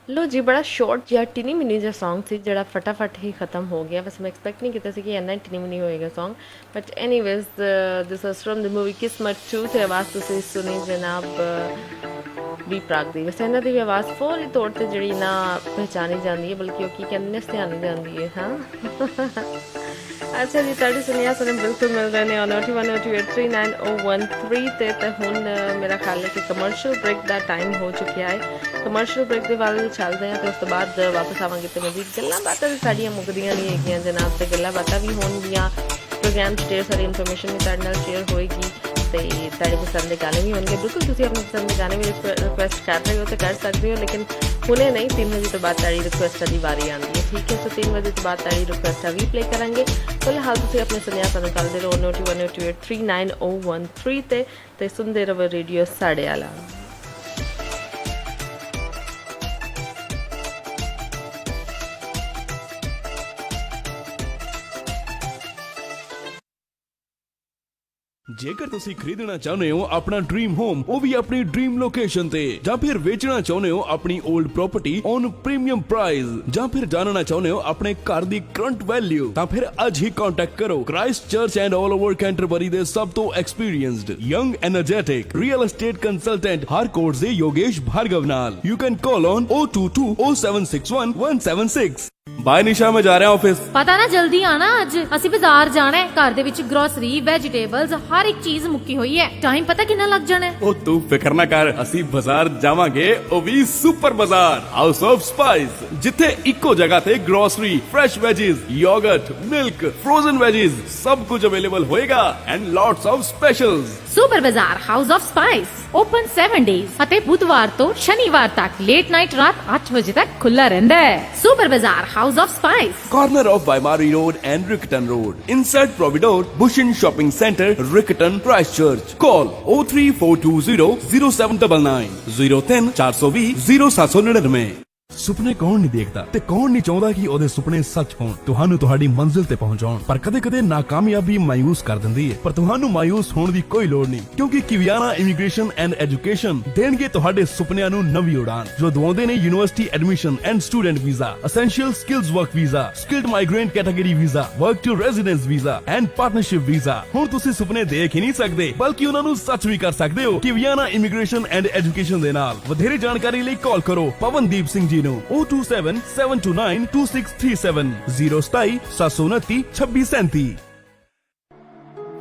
लो जी बड़ा शॉर्ट जिहा टिनी मिनी जिहा सॉन्ग सी जिहड़ा फटाफट ही खत्म हो गया। बस मैं एक्सपैक्ट नहीं किया कि इन्ना टिनी मिनी होएगा song, but anyways this was from the movie किस्मत 2 ते आवाज़ तुसीं सुनी जनाब बी प्राक दी। वैसे इन्हां दी भी आवाज़ फुल तौर ते जिहड़ी ना पहचानी जाती है, बल्कि ओह की कहंदे ध्यानी जाती है। हाँ अच्छा जी, तुहाडी सुनिया सुनन बिल्कुल मिल रहे ने 02128390113 ते हुण मेरा ख्याल है कि कमर्शियल ब्रेक का टाइम हो चुका है। कमर्शियल ब्रेक के वाल चलते हैं तो उस तो बाद वापस आवांगे तो मजीद गल्लां बातां भी साडियां मुकदियां नहीं हैगियां जनाब, ते गल्लां बातां भी होणगियां, प्रोग्राम च ढेर सारी इन्फॉर्मेशन भी तुहाडे नाल शेयर होएगी ते तुहाडे पसंद के गाने भी होंगे। बिल्कुल तुसीं अपने पसंद के गाने भी रिक्वेस्ट कर रहे हो तो कर सकते हो, लेकिन हुणे नहीं, 3 बजे तो बाद तुहाडी रिक्वेस्टां दी वारी आंदी है। ठीक है, सो 3 बजे तो बाद तुहाडी रिक्वेस्टां भी प्ले करांगे। फिलहाल तुसीं अपने सुनिया सानूं करदे रहो 02128390113 ते सुनदे रहो रेडियो साढ़े आला। ਜੇਕਰ ਤੁਸੀਂ ਖਰੀਦਣਾ ਚਾਹੁੰਦੇ ਹੋ ਆਪਣਾ ਡ੍ਰੀਮ ਹੋਮ, ਉਹ ਵੀ ਆਪਣੀ ਡ੍ਰੀਮ ਲੋਕੇਸ਼ਨ ਤੇ, ਜਾਂ ਫਿਰ ਵੇਚਣਾ ਚਾਹੁੰਦੇ ਹੋ ਆਪਣੀ old property on premium price, ਜਾਂ ਫਿਰ ਜਾਣਨਾ ਚਾਹੁੰਦੇ ਹੋ ਆਪਣੇ ਘਰ ਦੀ ਕਰੰਟ ਵੈਲਿਊ, ਤਾਂ ਫਿਰ ਅੱਜ ਹੀ ਕੰਟੈਕਟ ਕਰੋ Christchurch and all over Canterbury ਦੇ ਸਭ ਤੋਂ experienced young energetic real estate consultant Harcourts ਦੇ ਯੋਗੇਸ਼ ਭਾਰਗਵ ਨਾਲ। You can call on 0220761 bye Nisha, ਮੈਂ ਜਾ ਰਿਹਾ ਆਫਿਸ। ਪਤਾ ਨਾ ਜਲਦੀ ਆਣਾ, ਅੱਜ ਅਸੀਂ ਬਾਜ਼ਾਰ ਜਾਣਾ ਹੈ। ਘਰ ਦੇ ਵਿੱਚ ਗਰੋਸਰੀ, ਵੈਜੀਟੇਬਲਸ, ਹਰ ਇੱਕ ਚੀਜ਼ ਮੁੱਕੀ ਹੋਈ ਹੈ। ਟਾਈਮ ਪਤਾ ਕਿੰਨਾ ਲੱਗ ਜਾਣਾ ਹੈ? ਉਹ ਤੂੰ ਫਿਕਰ ਨਾ ਕਰ, ਅਸੀਂ ਬਾਜ਼ਾਰ ਜਾਵਾਂਗੇ, ਉਹ ਵੀ ਸੁਪਰ ਬਾਜ਼ਾਰ ਹਾਊਸ ਆਫ ਸਪਾਈਸ, ਜਿੱਥੇ ਇੱਕੋ ਜਗ੍ਹਾ ਤੇ grocery, fresh ਵੈਜੀਜ਼, yoghurt, milk, frozen ਵੈਜੀਜ਼ ਸਭ ਕੁਝ ਅਵੇਲੇਬਲ ਹੋਏਗਾ ਐਂਡ ਲੋਟਸ ਆਫ ਸਪੈਸ਼ਲਸ। ਸੁਪਰ ਬਾਜ਼ਾਰ house of spice open 7 days ਅਤੇ ਬੁੱਧਵਾਰ ਤੋਂ ਸ਼ਨੀਵਾਰ ਤੱਕ ਲੇਟ ਨਾਈਟ ਰਾਤ 8 ਵਜੇ ਤੱਕ ਖੁੱਲਾ ਰਹਿੰਦਾ ਹੈ। ਸੁਪਰ ਬਾਜ਼ਾਰ house of spice, corner of Baimari Road and Riccarton Road, inside Providore, Bushin Shopping Center, Riccarton, Christchurch. Call 03420 0799 03420 0799। ਸੁਪਨੇ ਕੌਣ ਨਹੀਂ ਦੇਖਦਾ ਤੇ ਕੌਣ ਨਹੀਂ ਚਾਹੁੰਦਾ ਕਿ ਉਹਦੇ ਸੁਪਨੇ ਸੱਚ ਹੋਣ, ਤੁਹਾਨੂੰ ਤੁਹਾਡੀ ਮੰਜ਼ਿਲ ਤੇ ਪਹੁੰਚਾਉਣ। ਪਰ ਕਦੇ-ਕਦੇ ਨਾਕਾਮਯਾਬੀ ਮਾਯੂਸ ਕਰ ਦਿੰਦੀ ਹੈ, ਪਰ ਤੁਹਾਨੂੰ ਮਾਯੂਸ ਹੋਣ ਦੀ ਕੋਈ ਲੋੜ ਨਹੀਂ, ਕਿਉਂਕਿ ਕਿਵਿਆਨਾ ਇਮੀਗ੍ਰੇਸ਼ਨ ਐਂਡ ਐਜੂਕੇਸ਼ਨ ਦੇਣਗੇ ਤੁਹਾਡੇ ਸੁਪਨਿਆਂ ਨੂੰ ਨਵੀਂ ਉਡਾਨ, ਜੋ ਦਵਾਉਂਦੇ ਨੇ university admission and student visa, essential skills work visa, skilled migrant category visa, work to residence visa and partnership visa. ਹੁਣ ਤੁਸੀਂ ਸੁਪਨੇ ਦੇਖ ਹੀ ਨਹੀਂ ਸਕਦੇ, ਬਲਕਿ ਉਹਨਾਂ ਨੂੰ ਸੱਚ ਵੀ ਕਰ ਸਕਦੇ ਹੋ ਕਿਵਿਆਨਾ ਇਮੀਗ੍ਰੇਸ਼ਨ ਐਂਡ ਐਜੂਕੇਸ਼ਨ ਦੇ ਨਾਲ। ਵਧੇਰੇ ਜਾਣਕਾਰੀ ਲਈ ਕਾਲ ਕਰੋ ਪਵਨਦੀਪ ਸਿੰਘ ਜੀ ਨੂੰ 027-729-2637 027-729-2637।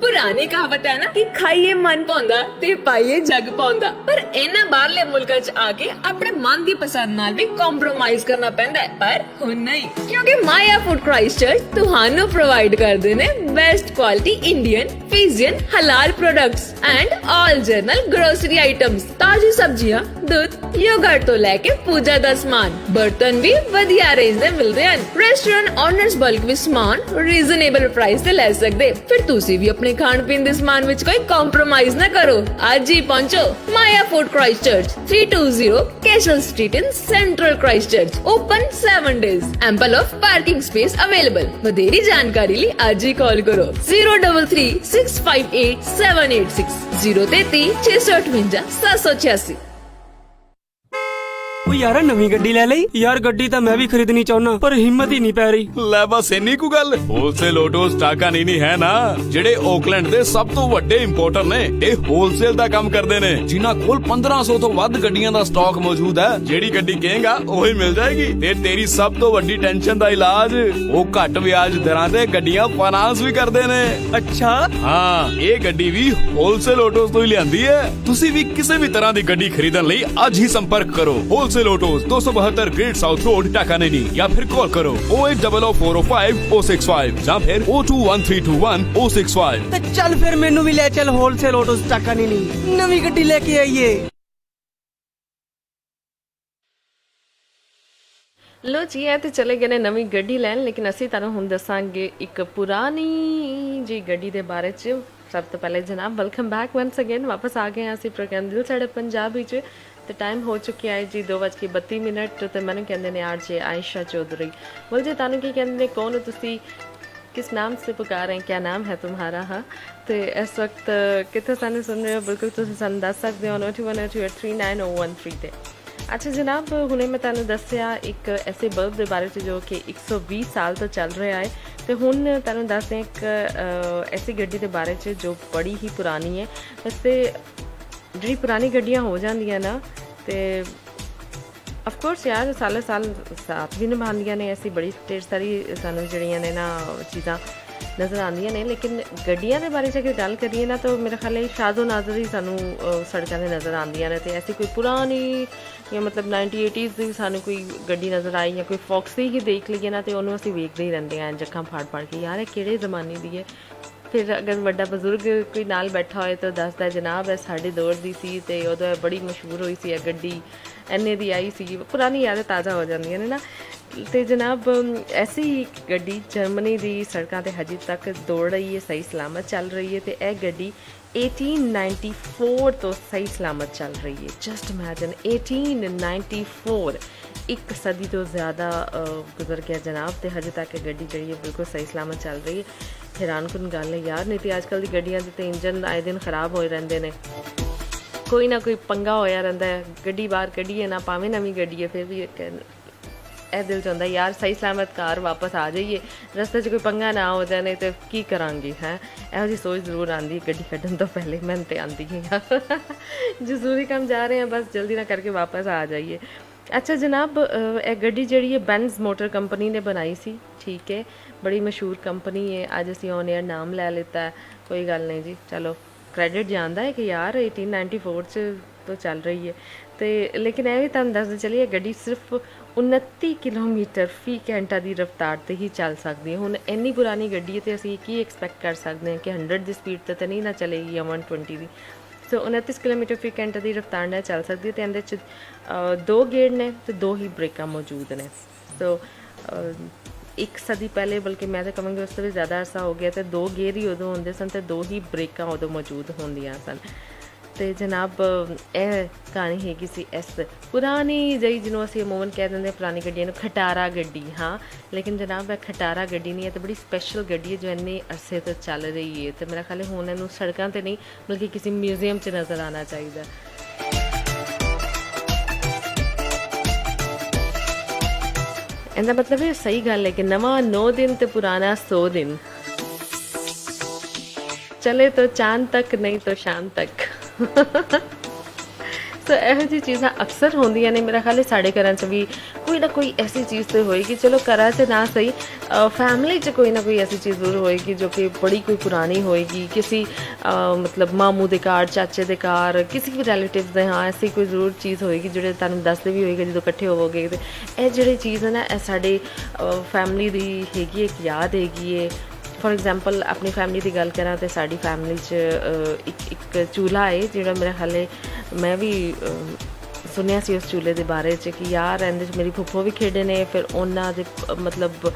ਪੁਰਾਣੀ ਕਹਾਵਤ ਹੈ ਨਾ ਕਿ ਖਾਈਏ ਮਨ ਪਾਉਂਦਾ ਤੇ ਪਾਈਏ ਜਗ ਪਾਉਂਦਾ, ਪਰ ਇਹਨਾਂ ਬਾਹਰਲੇ ਮੁਲਕਾਂ 'ਚ ਆ ਕੇ ਆਪਣੇ ਮਨ ਦੀ ਪਸੰਦ ਨਾਲ ਵੀ ਕੰਪਰੋਮਾਈਜ਼ ਕਰਨਾ ਪੈਂਦਾ ਹੈ। ਪਰ ਹੁਣ ਨਹੀਂ, ਕਿਉਂਕਿ ਮਾਇਆ ਫੂਡ ਕ੍ਰਾਈਸਟਚਰਚ ਤੁਹਾਨੂੰ ਪ੍ਰੋਵਾਈਡ ਕਰਦੇ ਨੇ ਬੈਸਟ ਕੁਆਲਿਟੀ ਇੰਡੀਅਨ, ਫਿਜ਼ੀਅਨ, ਹਲਾਲ products and all general grocery items, ਤਾਜ਼ੀ ਸਬਜ਼ੀਆਂ, ਦੁੱਧ, ਯੋਗਰਟ ਤੋਂ ਲੈ ਕੇ ਪੂਜਾ ਦਾ ਸਮਾਨ, ਬਰਤਨ ਵੀ ਵਧੀਆ ਰੇਂਜ ਦੇ ਮਿਲਦੇ ਹਨ। ਰੈਸਟੋਰੈਂਟ ਓਨਰਸ ਬਲਕ ਵਿੱਚ ਸਮਾਨ ਰੀਜ਼ਨੇਬਲ ਪ੍ਰਾਈਸ ਤੇ ਲੈ ਸਕਦੇ। ਫਿਰ ਤੁਸੀਂ ਵੀ ਆਪਣੇ ਖਾਣ ਪੀਣ ਦੇ ਸਮਾਨ ਵਿੱਚ ਕੋਈ ਕੰਪਰੋਮਾਈਜ਼ ਨਾ ਕਰੋ, ਅੱਜ ਹੀ ਪਹੁੰਚੋ Maya food Christchurch 320 Castle Street in central Christchurch, open 7 days, ample of parking space available. ਵਧੇਰੀ ਜਾਣਕਾਰੀ ਲਈ ਅੱਜ ਹੀ ਕਾਲ ਕਰੋ 033-658-786 033-658-786। ਉਹ ਯਾਰ ਨਵੀਂ ਗੱਡੀ ਲੈ ਲਈ ਯਾਰ, ਗੱਡੀ ਤਾਂ ਮੈਂ ਵੀ ਖਰੀਦਣੀ ਚਾਹੁੰਨਾ ਪਰ ਹਿੰਮਤ ਹੀ ਨਹੀਂ ਪੈ ਰਹੀ। ਲੈ ਬਸ ਇੰਨੀ ਕੁ ਗੱਲ, ਹੋਲਸੇਲ ਆਟੋਸ ਟਾਕਾਨੀ ਨਹੀਂ ਹੈ ਨਾ, ਜਿਹੜੇ ਆਕਲੈਂਡ ਦੇ ਸਭ ਤੋਂ ਵੱਡੇ ਇੰਪੋਰਟਰ ਨੇ। ਇਹ ਹੋਲਸੇਲ ਦਾ ਕੰਮ ਕਰਦੇ ਨੇ, ਜਿਨ੍ਹਾਂ ਕੋਲ 1500 ਤੋਂ ਵੱਧ ਗੱਡੀਆਂ ਦਾ ਸਟਾਕ ਮੌਜੂਦ ਹੈ। ਜਿਹੜੀ ਗੱਡੀ ਕਹੇਗਾ ਉਹੀ ਮਿਲ ਜਾਏਗੀ, ਤੇ ਤੇਰੀ ਸਭ ਤੋਂ ਵੱਡੀ ਟੈਨਸ਼ਨ ਦਾ ਇਲਾਜ, ਉਹ ਘੱਟ ਵਿਆਜ ਦਰਾਂ ਤੇ ਗੱਡੀਆਂ ਫਾਈਨਾਂਸ ਵੀ ਕਰਦੇ ਨੇ। ਅੱਛਾ, ਹਾਂ, ਇਹ ਗੱਡੀ ਵੀ ਹੋਲਸੇਲ ਆਟੋਸ ਤੋਂ ਹੀ ਲਿਆਂਦੀ ਹੈ। ਤੁਸੀਂ ਵੀ ਕਿਸੇ ਵੀ ਤਰ੍ਹਾਂ ਦੀ ਗੱਡੀ ਖਰੀਦਣ ਲਈ ਅੱਜ ਹੀ ਸੰਪਰਕ ਕਰੋ wholesale autos 272 Great South Road Takanini, ਜਾਂ ਫਿਰ ਕਾਲ ਕਰੋ 0800405 ਜਾਂ ਫਿਰ 021321065। ਤੇ ਚੱਲ ਫਿਰ ਮੈਨੂੰ ਵੀ ਲੈ ਚੱਲ ਹੋਲਸੇਲ ਆਟੋਸ ਟਾਕਾਨੀ, ਨਵੀਂ ਗੱਡੀ ਲੈ ਕੇ ਆਈਏ। लो जी है तो चले गए ने नवी गड्डी लैन, लेकिन असी तुहानूं हुण दसांगे एक पुरानी जी गड्डी दे बारे च। सब तो पहले जनाब वेलकम बैक वंस अगेन, वापस आ गए हैं असी प्रोग्राम दिल साढ़े पंजाबी च। तो टाइम हो चुकी है जी 2:32। तो मैनूं कहंदे ने आरजे आयशा चौधरी। बोल जी तुहानूं की कहंदे ने, कौन हो तुसी, किस नाम से पुकार हैं, क्या नाम है तुम्हारा? हाँ, तो इस वक्त कितने सानूं सुन रहे हो, बिल्कुल तुसीं सानूं दस सकदे हो 02128390113 ते। ਅੱਛਾ ਜਨਾਬ, ਹੁਣੇ ਮੈਂ ਤੁਹਾਨੂੰ ਦੱਸਿਆ ਇੱਕ ਐਸੇ ਬਲਬ ਦੇ ਬਾਰੇ 'ਚ ਜੋ ਕਿ 120 ਸਾਲ ਤੋਂ ਚੱਲ ਰਿਹਾ ਹੈ, ਤੇ ਹੁਣ ਤੁਹਾਨੂੰ ਦੱਸਦੇ ਇੱਕ ਐਸੀ ਗੱਡੀ ਦੇ ਬਾਰੇ 'ਚ ਜੋ ਬੜੀ ਹੀ ਪੁਰਾਣੀ ਹੈ। ਵੈਸੇ ਜਿਹੜੀ ਪੁਰਾਣੀ ਗੱਡੀਆਂ ਹੋ ਜਾਂਦੀਆਂ ਨਾ, ਤੇ ਆਫ ਕੋਰਸ ਯਾਰ ਸਾਲ ਸਾਥ ਵੀ ਨਿਭਾਉਂਦੀਆਂ ਨੇ, ਐਸੀ ਬੜੀ ਢੇਰ ਸਾਰੀ ਸਾਨੂੰ ਜਿਹੜੀਆਂ ਨੇ ਨਾ ਚੀਜ਼ਾਂ ਨਜ਼ਰ ਆਉਂਦੀਆਂ ਨੇ। ਲੇਕਿਨ ਗੱਡੀਆਂ ਦੇ ਬਾਰੇ 'ਚ ਅਗਰ ਗੱਲ ਕਰੀਏ ਨਾ, ਤਾਂ ਮੇਰੇ ਖਿਆਲ ਹੈ ਸ਼ਾਜ਼ੋ ਨਾਜ਼ਰ ਹੀ ਸਾਨੂੰ ਸੜਕਾਂ 'ਤੇ ਨਜ਼ਰ ਆਉਂਦੀਆਂ ਨੇ। ਅਤੇ ਐਸੀ ਕੋਈ ਪੁਰਾਣੀ ਜਾਂ ਮਤਲਬ 90-80s ਦੀ ਸਾਨੂੰ ਕੋਈ ਗੱਡੀ ਨਜ਼ਰ ਆਈ ਜਾਂ ਕੋਈ ਫੌਕਸੀ ਹੀ ਦੇਖ ਲਈਏ ਨਾ, ਅਤੇ ਉਹਨੂੰ ਅਸੀਂ ਵੇਖਦੇ ਹੀ ਰਹਿੰਦੇ ਹਾਂ ਅੱਖਾਂ ਫਾੜ ਕੇ, ਯਾਰ ਇਹ ਕਿਹੜੇ ਜ਼ਮਾਨੇ ਦੀ ਹੈ। ਫਿਰ ਅਗਰ ਵੱਡਾ ਬਜ਼ੁਰਗ ਕੋਈ ਨਾਲ ਬੈਠਾ ਹੋਏ ਤਾਂ ਦੱਸਦਾ ਜਨਾਬ ਇਹ ਸਾਡੇ ਦੌਰ ਦੀ ਸੀ, ਅਤੇ ਉਦੋਂ ਇਹ ਬੜੀ ਮਸ਼ਹੂਰ ਹੋਈ ਸੀ, ਇਹ ਗੱਡੀ ਇੰਨੇ ਦੀ ਆਈ ਸੀ। ਪੁਰਾਣੀ ਯਾਦਾਂ ਤਾਜ਼ਾ ਹੋ ਜਾਂਦੀਆਂ ਨੇ ਨਾ। ਤੇ ਜਨਾਬ ਐਸੀ ਗੱਡੀ ਜਰਮਨੀ ਦੀ ਸੜਕਾਂ 'ਤੇ ਹਜੇ ਤੱਕ ਦੌੜ ਰਹੀ ਹੈ, ਸਹੀ ਸਲਾਮਤ ਚੱਲ ਰਹੀ ਹੈ। ਅਤੇ ਇਹ ਗੱਡੀ 1894 ਤੋਂ ਸਹੀ ਸਲਾਮਤ ਚੱਲ ਰਹੀ ਹੈ। ਜਸਟ ਇਮੈਜਿਨ 1894, ਇੱਕ ਸਦੀ ਤੋਂ ਜ਼ਿਆਦਾ ਗੁਜ਼ਰ ਗਿਆ ਜਨਾਬ, ਅਤੇ ਹਜੇ ਤੱਕ ਇਹ ਗੱਡੀ ਜਿਹੜੀ ਹੈ ਬਿਲਕੁਲ ਸਹੀ ਸਲਾਮਤ ਚੱਲ ਰਹੀ ਹੈ। ਹੈਰਾਨਕੁਨ ਗੱਲ ਹੈ ਯਾਰ। ਨਹੀਂ ਤੇ ਅੱਜ ਕੱਲ੍ਹ ਦੀ ਗੱਡੀਆਂ ਦੇ ਤਾਂ ਇੰਜਨ ਆਏ ਦਿਨ ਖਰਾਬ ਹੋਏ ਰਹਿੰਦੇ ਨੇ, ਕੋਈ ਨਾ ਕੋਈ ਪੰਗਾ ਹੋਇਆ ਰਹਿੰਦਾ ਹੈ। ਗੱਡੀ ਬਾਹਰ ਕੱਢੀਏ ਨਾ, ਭਾਵੇਂ ਨਵੀਂ ਗੱਡੀ ਹੈ, ਫਿਰ ਵੀ ਇਹ ਦਿਲ ਚਾਹੁੰਦਾ ਯਾਰ ਸਹੀ ਸਲਾਮਤ ਘਰ ਵਾਪਸ ਆ ਜਾਈਏ, ਰਸਤੇ 'ਚ ਕੋਈ ਪੰਗਾ ਨਾ ਹੋ ਜਾਏ, ਤੇ ਕੀ ਕਰਾਂਗੇ ਹੈ। ਇਹੋ ਜਿਹੀ ਸੋਚ ਜ਼ਰੂਰ ਆਉਂਦੀ ਗੱਡੀ ਕੱਢਣ ਤੋਂ ਪਹਿਲੇ। ਮੈਨੂੰ ਤਾਂ ਆਉਂਦੀ ਹੈ ਯਾਰ, ਜ਼ਰੂਰੀ ਕੰਮ ਜਾ ਰਹੇ ਹਾਂ, ਬਸ ਜਲਦੀ ਨਾ ਕਰਕੇ ਵਾਪਸ ਆ ਜਾਈਏ। ਅੱਛਾ ਜਨਾਬ, ਇਹ ਗੱਡੀ ਜਿਹੜੀ ਹੈ ਬੈਂਜ਼ ਮੋਟਰ ਕੰਪਨੀ ਨੇ ਬਣਾਈ ਸੀ, ਠੀਕ ਹੈ, ਬੜੀ ਮਸ਼ਹੂਰ ਕੰਪਨੀ ਹੈ। ਅੱਜ ਅਸੀਂ ਔਨ ਏਅਰ ਨਾਮ ਲੈ ਲਿੱਤਾ ਹੈ, ਕੋਈ ਗੱਲ ਨਹੀਂ ਜੀ, ਚਲੋ ਕ੍ਰੈਡਿਟ ਜਾਂਦਾ ਹੈ ਕਿ ਯਾਰ 1894 'ਚ ਤੋਂ ਚੱਲ ਰਹੀ ਹੈ। ਅਤੇ ਲੇਕਿਨ ਇਹ ਵੀ ਤੁਹਾਨੂੰ ਦੱਸਦੇ ਚਲੀਏ, ਗੱਡੀ ਸਿਰਫ 29 ਕਿਲੋਮੀਟਰ ਫੀ ਘੰਟਾ ਦੀ ਰਫ਼ਤਾਰ 'ਤੇ ਹੀ ਚੱਲ ਸਕਦੀ ਹੈ। ਹੁਣ ਇੰਨੀ ਪੁਰਾਣੀ ਗੱਡੀ ਹੈ, ਅਤੇ ਅਸੀਂ ਕੀ ਐਕਸਪੈਕਟ ਕਰ ਸਕਦੇ ਹਾਂ ਕਿ 100 ਦੀ ਸਪੀਡ 'ਤੇ ਤਾਂ ਨਹੀਂ ਨਾ ਚਲੇਗੀ ਜਾਂ 120 ਦੀ। ਸੋ 29 ਕਿਲੋਮੀਟਰ ਫੀ ਘੰਟਾ ਦੀ ਰਫ਼ਤਾਰ ਨਾਲ ਚੱਲ ਸਕਦੀ ਹੈ। ਅਤੇ ਇਹਦੇ 'ਚ 2 ਗੇਅਰ ਨੇ ਅਤੇ 2 ਹੀ ਬ੍ਰੇਕਾਂ ਮੌਜੂਦ ਨੇ। ਸੋ ਇੱਕ ਸਦੀ ਪਹਿਲੇ, ਬਲਕਿ ਮੈਂ ਤਾਂ ਕਹਾਂਗੀ ਉਸ ਤੋਂ ਵੀ ਜ਼ਿਆਦਾ ਅਰਸਾ ਹੋ ਗਿਆ, ਅਤੇ 2 ਗੇਅਰ ਹੀ ਉਦੋਂ ਹੁੰਦੇ ਸਨ, ਅਤੇ 2 ਹੀ ਬ੍ਰੇਕਾਂ ਉਦੋਂ ਮੌਜੂਦ ਹੁੰਦੀਆਂ ਸਨ। ਅਤੇ ਜਨਾਬ ਇਹ ਕਹਾਣੀ ਹੈਗੀ ਸੀ ਇਸ ਪੁਰਾਣੀ ਜਿਹੀ, ਜਿਹਨੂੰ ਅਸੀਂ ਅਮੂਮਨ ਕਹਿ ਦਿੰਦੇ ਪੁਰਾਣੀ ਗੱਡੀਆਂ ਨੂੰ ਖਟਾਰਾ ਗੱਡੀ। ਹਾਂ, ਲੇਕਿਨ ਜਨਾਬ ਇਹ ਖਟਾਰਾ ਗੱਡੀ ਨਹੀਂ ਹੈ, ਅਤੇ ਬੜੀ ਸਪੈਸ਼ਲ ਗੱਡੀ ਹੈ ਜੋ ਇੰਨੇ ਅਰਸੇ ਤੋਂ ਚੱਲ ਰਹੀ ਹੈ। ਅਤੇ ਮੇਰਾ ਖਿਆਲ ਹੈ ਹੁਣ ਇਹਨੂੰ ਸੜਕਾਂ 'ਤੇ ਨਹੀਂ ਬਲਕਿ ਕਿਸੇ ਮਿਊਜ਼ੀਅਮ 'ਚ ਨਜ਼ਰ ਆਉਣਾ ਚਾਹੀਦਾ। ਇਹਦਾ ਮਤਲਬ ਇਹ ਸਹੀ ਗੱਲ ਹੈ ਕਿ ਨਵਾਂ 9 ਦਿਨ ਤੇ ਪੁਰਾਣਾ 100 ਦਿਨ, ਚਲੇ ਤਾਂ ਚਾਂਦ ਤੱਕ, ਨਹੀਂ ਤਾਂ ਸ਼ਾਮ ਤੱਕ। ਸੋ ਇਹੋ ਜਿਹੀ ਚੀਜ਼ਾਂ ਅਕਸਰ ਹੁੰਦੀਆਂ ਨੇ। ਮੇਰਾ ਖਿਆਲ ਹੈ ਸਾਡੇ ਘਰਾਂ 'ਚ ਵੀ ਕੋਈ ਨਾ ਕੋਈ ਐਸੀ ਚੀਜ਼ ਤਾਂ ਹੋਏਗੀ, ਚਲੋ ਘਰਾਂ 'ਚ ਨਾ ਸਹੀ, ਫੈਮਿਲੀ 'ਚ ਕੋਈ ਨਾ ਕੋਈ ਐਸੀ ਚੀਜ਼ ਜ਼ਰੂਰ ਹੋਏਗੀ ਜੋ ਕਿ ਬੜੀ ਕੋਈ ਪੁਰਾਣੀ ਹੋਏਗੀ। ਕਿਸੇ ਮਤਲਬ ਮਾਮੂ ਦੇ ਘਰ, ਚਾਚੇ ਦੇ ਘਰ, ਕਿਸੇ ਵੀ ਰਿਲੇਟਿਵ ਦੇ, ਹਾਂ ਐਸੀ ਕੋਈ ਜ਼ਰੂਰ ਚੀਜ਼ ਹੋਏਗੀ ਜਿਹੜੇ ਤੁਹਾਨੂੰ ਦੱਸਦੇ ਵੀ ਹੋਏਗਾ ਜਦੋਂ ਇਕੱਠੇ ਹੋਵੋਗੇ। ਅਤੇ ਇਹ ਜਿਹੜੀ ਚੀਜ਼ ਹੈ ਨਾ, ਇਹ ਸਾਡੇ ਫੈਮਿਲੀ ਦੀ ਹੈਗੀ, ਇੱਕ ਯਾਦ ਹੈਗੀ ਹੈ। ਫੋਰ ਐਗਜ਼ਾਮਪਲ ਆਪਣੀ ਫੈਮਿਲੀ ਦੀ ਗੱਲ ਕਰਾਂ ਤਾਂ ਸਾਡੀ ਫੈਮਿਲੀ 'ਚ ਇੱਕ ਚੂਲ੍ਹਾ ਹੈ ਜਿਹੜਾ ਮੇਰਾ ਹਾਲੇ ਮੈਂ ਵੀ ਸੁਣਿਆ ਸੀ ਉਸ ਚੂਲ੍ਹੇ ਦੇ ਬਾਰੇ 'ਚ ਕਿ ਯਾਰ ਇਹਦੇ 'ਚ ਮੇਰੀ ਫੁੱਫੋ ਵੀ ਖੇਡੇ ਨੇ, ਫਿਰ ਉਹਨਾਂ ਦੇ ਮਤਲਬ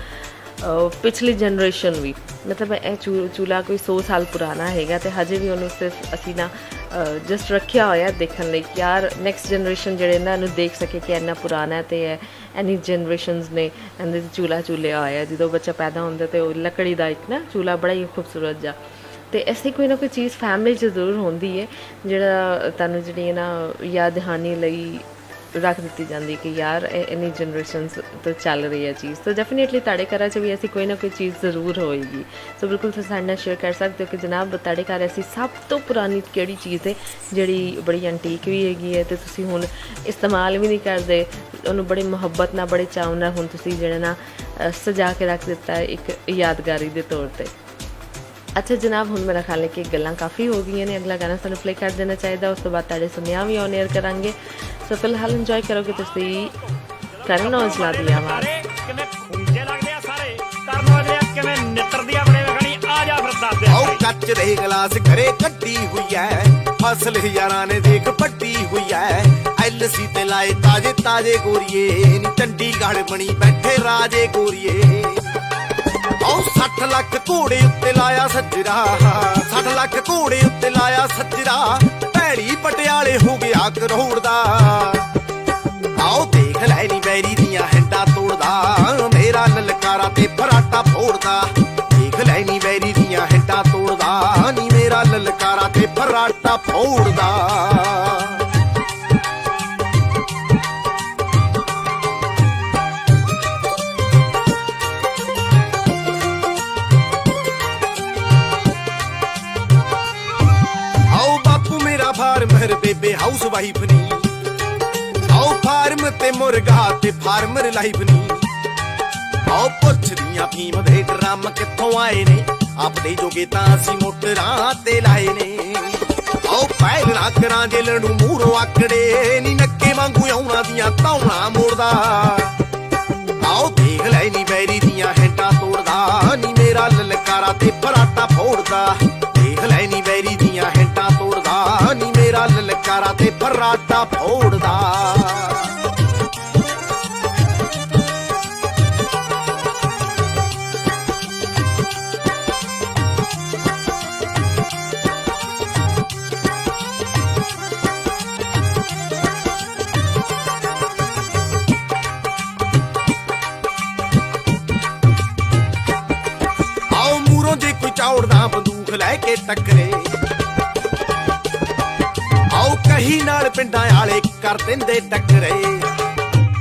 ਪਿਛਲੀ ਜਨਰੇਸ਼ਨ ਵੀ, ਮਤਲਬ ਇਹ ਚੂਲ੍ਹਾ ਕੋਈ 100 ਸਾਲ ਪੁਰਾਣਾ ਹੈਗਾ, ਅਤੇ ਹਜੇ ਵੀ ਉਹਨੂੰ ਸਿਰਫ ਅਸੀਂ ਨਾ ਜਸਟ ਰੱਖਿਆ ਹੋਇਆ ਦੇਖਣ ਲਈ ਕਿ ਯਾਰ ਨੈਕਸਟ ਜਨਰੇਸ਼ਨ ਜਿਹੜੇ ਨਾ ਇਹਨੂੰ ਦੇਖ ਸਕੇ ਕਿ ਇੰਨਾ ਪੁਰਾਣਾ ਹੈ, ਅਤੇ ਇੰਨੀ ਜਨਰੇਸ਼ਨਸ ਨੇ ਇਹਦੇ 'ਚ ਚੂਲ੍ਹਾ ਚੂਲਿਆ ਹੋਇਆ। ਜਦੋਂ ਬੱਚਾ ਪੈਦਾ ਹੁੰਦਾ ਤਾਂ ਉਹ ਲੱਕੜੀ ਦਾ ਇੱਕ ਨਾ ਚੂਲ੍ਹਾ ਬੜਾ ਹੀ ਖੂਬਸੂਰਤ ਜਿਹਾ। ਅਤੇ ਐਸੀ ਕੋਈ ਨਾ ਕੋਈ ਚੀਜ਼ ਫੈਮਿਲੀ 'ਚ ਜ਼ਰੂਰ ਹੁੰਦੀ ਹੈ ਜਿਹੜਾ ਤੁਹਾਨੂੰ ਜਿਹੜੀ ਹੈ ਨਾ ਯਾਦ ਦਹਾਨੀ ਲਈ ਰੱਖ ਦਿੱਤੀ ਜਾਂਦੀ ਕਿ ਯਾਰ ਇੰਨੀ ਜਨਰੇਸ਼ਨਸ ਤੋਂ ਚੱਲ ਰਹੀ ਹੈ ਚੀਜ਼। ਤਾਂ ਡੈਫੀਨੇਟਲੀ ਤੁਹਾਡੇ ਘਰਾਂ 'ਚ ਵੀ ਐਸੀ ਕੋਈ ਨਾ ਕੋਈ ਚੀਜ਼ ਜ਼ਰੂਰ ਹੋਏਗੀ। ਸੋ ਬਿਲਕੁਲ ਤੁਸੀਂ ਸਾਡੇ ਨਾਲ ਸ਼ੇਅਰ ਕਰ ਸਕਦੇ ਹੋ ਕਿ ਜਨਾਬ ਤੁਹਾਡੇ ਘਰ ਐਸੀ ਸਭ ਤੋਂ ਪੁਰਾਣੀ ਕਿਹੜੀ ਚੀਜ਼ ਹੈ ਜਿਹੜੀ ਬੜੀ ਐਂਟੀਕ ਵੀ ਹੈਗੀ ਹੈ, ਅਤੇ ਤੁਸੀਂ ਹੁਣ ਇਸਤੇਮਾਲ ਵੀ ਨਹੀਂ ਕਰਦੇ, ਉਹਨੂੰ ਬੜੀ ਮੁਹੱਬਤ ਨਾਲ, ਬੜੇ ਚਾਅ ਨਾਲ ਹੁਣ ਤੁਸੀਂ ਜਿਹੜਾ ਨਾ ਸਜਾ ਕੇ ਰੱਖ ਦਿੱਤਾ ਹੈ ਇੱਕ ਯਾਦਗਾਰੀ ਦੇ ਤੌਰ 'ਤੇ। ਅੱਛਾ ਜਨਾਬ, ਹੁਣ ਮੇਰਾ ਖਿਆਲ ਹੈ ਕਿ ਗੱਲਾਂ ਕਾਫੀ ਹੋ ਗਈਆਂ ਨੇ, ਅਗਲਾ ਗਾਣਾ ਸਾਨੂੰ ਪਲੇ ਕਰ ਦੇਣਾ ਚਾਹੀਦਾ, ਉਸ ਤੋਂ ਬਾਅਦ ਤੁਹਾਡੇ ਸੁਨੇਹਾ ਵੀ ਔਨ ਏਅਰ ਕਰਾਂਗੇ। ਸੋ ਫਿਲਹਾਲ ਇੰਜੋਏ ਕਰੋਗੇ ਤੁਸੀਂ ਕਰਨ ਔਜਲਾ ਦੀ ਆਵਾਜ਼। ਕੱਚ ਦੇ ਗਲਾਸ ਘਰੇ ਕੱਢੀ ਹੋਈ ਐ, ਫਸਲ ਯਾਰਾਂ ਨੇ ਦੇਖ ਪੱਟੀ ਹੋਈ ਐ, ਐਲਸੀ ਤੇ ਲਾਏ ਤਾਜੇ ਤਾਜੇ ਗੋਰੀਏ, ਨੀ ਚੰਡੀਗੜ੍ਹ ਬਣੀ ਬੈਠੇ ਰਾਜੇ ਗੋਰੀਏ। 60 ਲੱਖ ਘੋੜੇ ਉੱਤੇ ਲਾਇਆ ਸੱਜਰਾ, 60 ਲੱਖ ਘੋੜੇ ਉੱਤੇ ਲਾਇਆ ਸੱਜਰਾ, ਭੈੜੀ ਪਟਿਆਲੇ ਹੋ ਗਿਆ ਕਰੋੜ ਦਾ। ਆਓ ਦੇਖ ਲੈ ਨੀ ਬੈਰੀ ਦੀਆਂ ਹੈਂਡਾ ਤੋੜਦਾ, ਮੇਰਾ ਲਲਕਾਰਾ ਤੇ ਫਰਾਟਾ ਫੋੜਦਾ। ਦੇਖ ਲੈ ਨੀ ਬੈਰੀ ਦੀਆਂ ਹੈਂਡਾ ਤੋੜਦਾ, ਨੀ ਮੇਰਾ ਲਲਕਾਰਾ ਤੇ ਫਰਾਟਾ ਫੋੜਦਾ। ਮੁਰਗਾ ਫਾਰਮਰ ਬੇਬੇ ਹਾਊਸ ਵਾਈਫ ਨੀ ਆਓ ਫਾਰਮ ਤੇ ਮੁਰਗਾ ਤੇ ਫਾਰਮਰ ਲਾਈਫ ਨੀ ਆਓ ਪੁੱਛਦੀਆਂ ਫੀਮ ਦੇ ਡਰਮ ਕਿੱਥੋਂ ਆਏ ਨੇ ਆਪਦੇ ਜੋਗੇ ਤਾਂ ਅਸੀਂ ਮੋਟਰਾਂ ਤੇ ਲਾਏ ਨੇ ਆਓ ਪੈਰ ਨਾ ਕਰਾਂ ਜੇਲ੍ਹ ਨੂੰ ਮੂਹਰੋਂ ਆਕੜੇ ਨੀ ਨੱਕੇ ਵਾਂਗੂ ਆਉਣਾ ਦੀਆਂ ਧੌਣਾ ਮੋੜਦਾ ਆਓ ਦੇਖ ਲੈ ਨੀ ਬੈਰੀ ਦੀਆਂ ਹੈਂਟਾਂ ਤੋੜਦਾ ਨੀ ਮੇਰਾ ਲਲਕਾਰਾ ਤੇ ਫਰਾਟਾ ਫੋੜਦਾ ਦੇਖ ਲੈ ਨੀ ਬੈਰੀ ਦੀਆਂ ਹੈਂਟਾਂ ਤੋੜਦਾ ਨੀ ਮੇਰਾ ਲਲਕਾਰਾ ਤੇ ਫਰਾਟਾ ਫੋੜਦਾ ਚੌੜਦਾ ਬੰਦੂਕ ਲੈ ਕੇ ਟੱਕਰੇ ਆਓ ਕਹੀ ਨਾਲ ਪਿੰਡਾਂ ਵਾਲੇ ਕਰ ਦਿੰਦੇ ਟੱਕਰੇ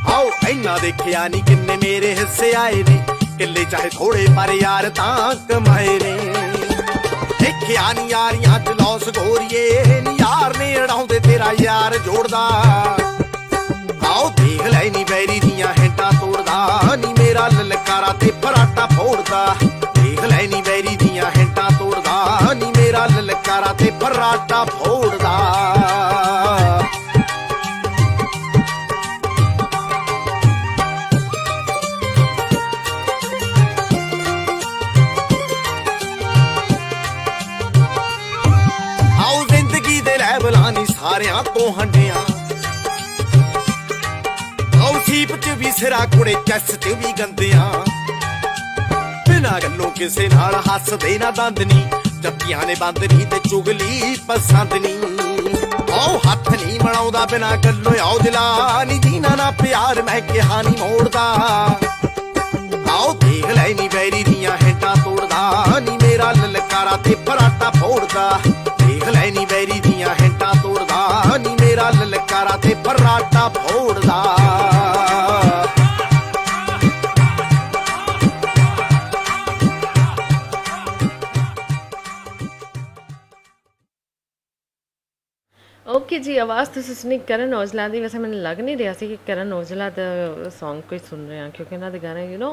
ਆਓ ਇੰਨਾ ਦੇਖਿਆ ਨਹੀਂ ਕਿੰਨੇ ਮੇਰੇ ਹਿੱਸੇ ਆਏ ਨੇ ਕਿੱਲੇ ਚਾਹੇ ਥੋੜੇ ਪਰ ਯਾਰ ਤਾਂ ਕਮਾਏ ਨੇ ਦੇਖਿਆ ਨਹੀਂ ਯਾਰੀਆਂ ਚ ਲੌਸ ਗੋਰੀਏ ਨੀ ਯਾਰ ਨੇ ਅੜਾਉਂਦੇ ਤੇਰਾ ਯਾਰ ਜੋੜਦਾ ਆਓ ਦੇਖ ਲੈ ਨੀ ਬੈਰੀ ਦੀਆਂ ਹੈਂਟਾਂ ਤੋੜਦਾ ਨੀ ਮੇਰਾ ਲਲਕਾਰਾ ਤੇ ਫਰਾਟਾ ਫੋੜਦਾ ਦੇਖ ਲੈ ਨੀ ਬੈਰੀ ਦੀਆਂ ਹੈਂਟਾਂ ਤੋੜਦਾ ਨੀ ਮੇਰਾ ਲਲਕਾਰਾ ਤੇ ਫਰਾਟਾ ਫੋੜਦਾ ਆਓ ਜ਼ਿੰਦਗੀ ਦੇ ਲੈਵਲਾਂ ਨੀ ਸਾਰਿਆਂ ਤੋਂ ਹੰਡਿਆ ਆਓ ਸੀਪ ਚ ਵੀ ਸਿਰਾ ਕੁੜੇ ਚੈਸ ਚ ਵੀ ਗੰਦਿਆਂ ਬਿਨਾਂ ਗੱਲੋਂ ਕਿਸੇ ਨਾਲ ਹੱਸਦੇ ਨਾ ਦੰਦ ਨੀ ਜੱਤੀਆਂ ਨੇ ਬੰਦ ਨੀ ਤੇ ਚੁਗਲੀ ਪਸੰਦ ਨੀ ਆਓ ਹੱਥ ਨੀ ਮਲਾਉਂਦਾ ਬਿਨਾਂ ਗੱਲੋਂ ਆਓ ਦਿਲਾ ਨੀ ਜੀਣਾ ਨਾ ਪਿਆਰ ਮੈਂ ਕਿਹਾ ਨੀ ਮੋੜਦਾ ਆਓ ਦੇਖ ਲੈ ਨੀ ਬੈਰੀ ਦੀਆਂ ਹੈਂਟਾਂ ਤੋੜਦਾ ਨੀ ਮੇਰਾ ਲਲਕਾਰਾ ਤੇ ਫਰਾਟਾ ਫੋੜਦਾ ਦੇਖ ਲੈ ਨੀ ਬੈਰੀ ਦੀਆਂ ਹੈਂਟਾਂ ਤੋੜਦਾ ਨੀ ਮੇਰਾ ਲਲਕਾਰਾ ਤੇ ਫਰਾਟਾ ਫੋੜਦਾ ਓਕੇ ਜੀ ਆਵਾਜ਼ ਤੁਸੀਂ ਸੁਣੀ ਕਰਨ ਔਜਲਾ ਦੀ ਵੈਸੇ ਮੈਨੂੰ ਲੱਗ ਨਹੀਂ ਰਿਹਾ ਸੀ ਕਿ ਕਰਨ ਔਜਲਾ ਦਾ ਸੌਂਗ ਕੋਈ ਸੁਣ ਰਹੇ ਹਾਂ ਕਿਉਂਕਿ ਇਹਨਾਂ ਦੇ ਗਾਣੇ ਯੂ ਨੋ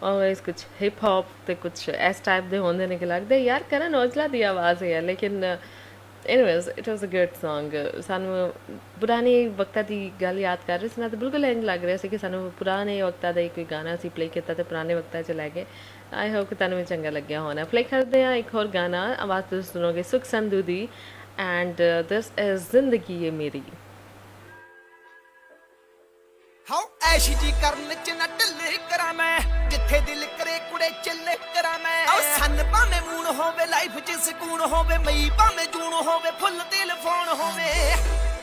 ਆਲਵੇਜ਼ ਕੁਝ ਹਿਪ ਹੌਪ ਤੇ ਕੁਝ ਇਸ ਟਾਈਪ ਦੇ ਹੁੰਦੇ ਨੇ ਕਿ ਲੱਗਦਾ ਯਾਰ ਕਰਨ ਔਜਲਾ ਦੀ ਆਵਾਜ਼ ਹੈ ਲੇਕਿਨ anyways it was a good song ਸਾਨੂੰ ਪੁਰਾਣੇ ਵਕਤਾਂ ਦੀ ਗੱਲ ਯਾਦ ਕਰ ਰਹੇ ਸੀ ਨਾ ਤਾਂ ਬਿਲਕੁਲ ਇੰਝ ਲੱਗ ਰਿਹਾ ਸੀ ਕਿ ਸਾਨੂੰ ਪੁਰਾਣੇ ਵਕਤਾਂ ਦਾ ਹੀ ਕੋਈ ਗਾਣਾ ਅਸੀਂ ਪਲੇ ਕੀਤਾ ਤੇ ਪੁਰਾਣੇ ਵਕਤਾਂ 'ਚ ਲੈ ਗਏ ਆਈ ਹੋਪ ਕਿ ਤੁਹਾਨੂੰ ਵੀ ਚੰਗਾ ਲੱਗਿਆ ਹੋਣਾ ਪਲੇ ਕਰਦੇ ਹਾਂ ਇੱਕ ਹੋਰ ਗਾਣਾ ਆਵਾਜ਼ ਤੁਸੀਂ ਸੁਣੋਗੇ ਸੁਖ ਸੰਧੂ ਦੀ and this is Zindagi Ye Meri how ਐਸ਼ ਜੀ ਕਰਨ ਚ ਨਾ ਢਿੱਲੇ ਕਰਾਂ ਮੈਂ ਜਿੱਥੇ ਦਿਲ ਕਰੇ ਕੁੜੇ ਚੱਲੇ ਕਰਾਂ ਮੈਂ ਆਹ ਸੰਨ ਭਾਵੇਂ ਮੂਨ ਹੋਵੇ ਲਾਈਫ ਚ ਸਕੂਨ ਹੋਵੇ ਮਈ ਭਾਵੇਂ ਜੂਨ ਹੋਵੇ ਫੁੱਲ ਦਿਲ ਫੋਨ ਹੋਵੇ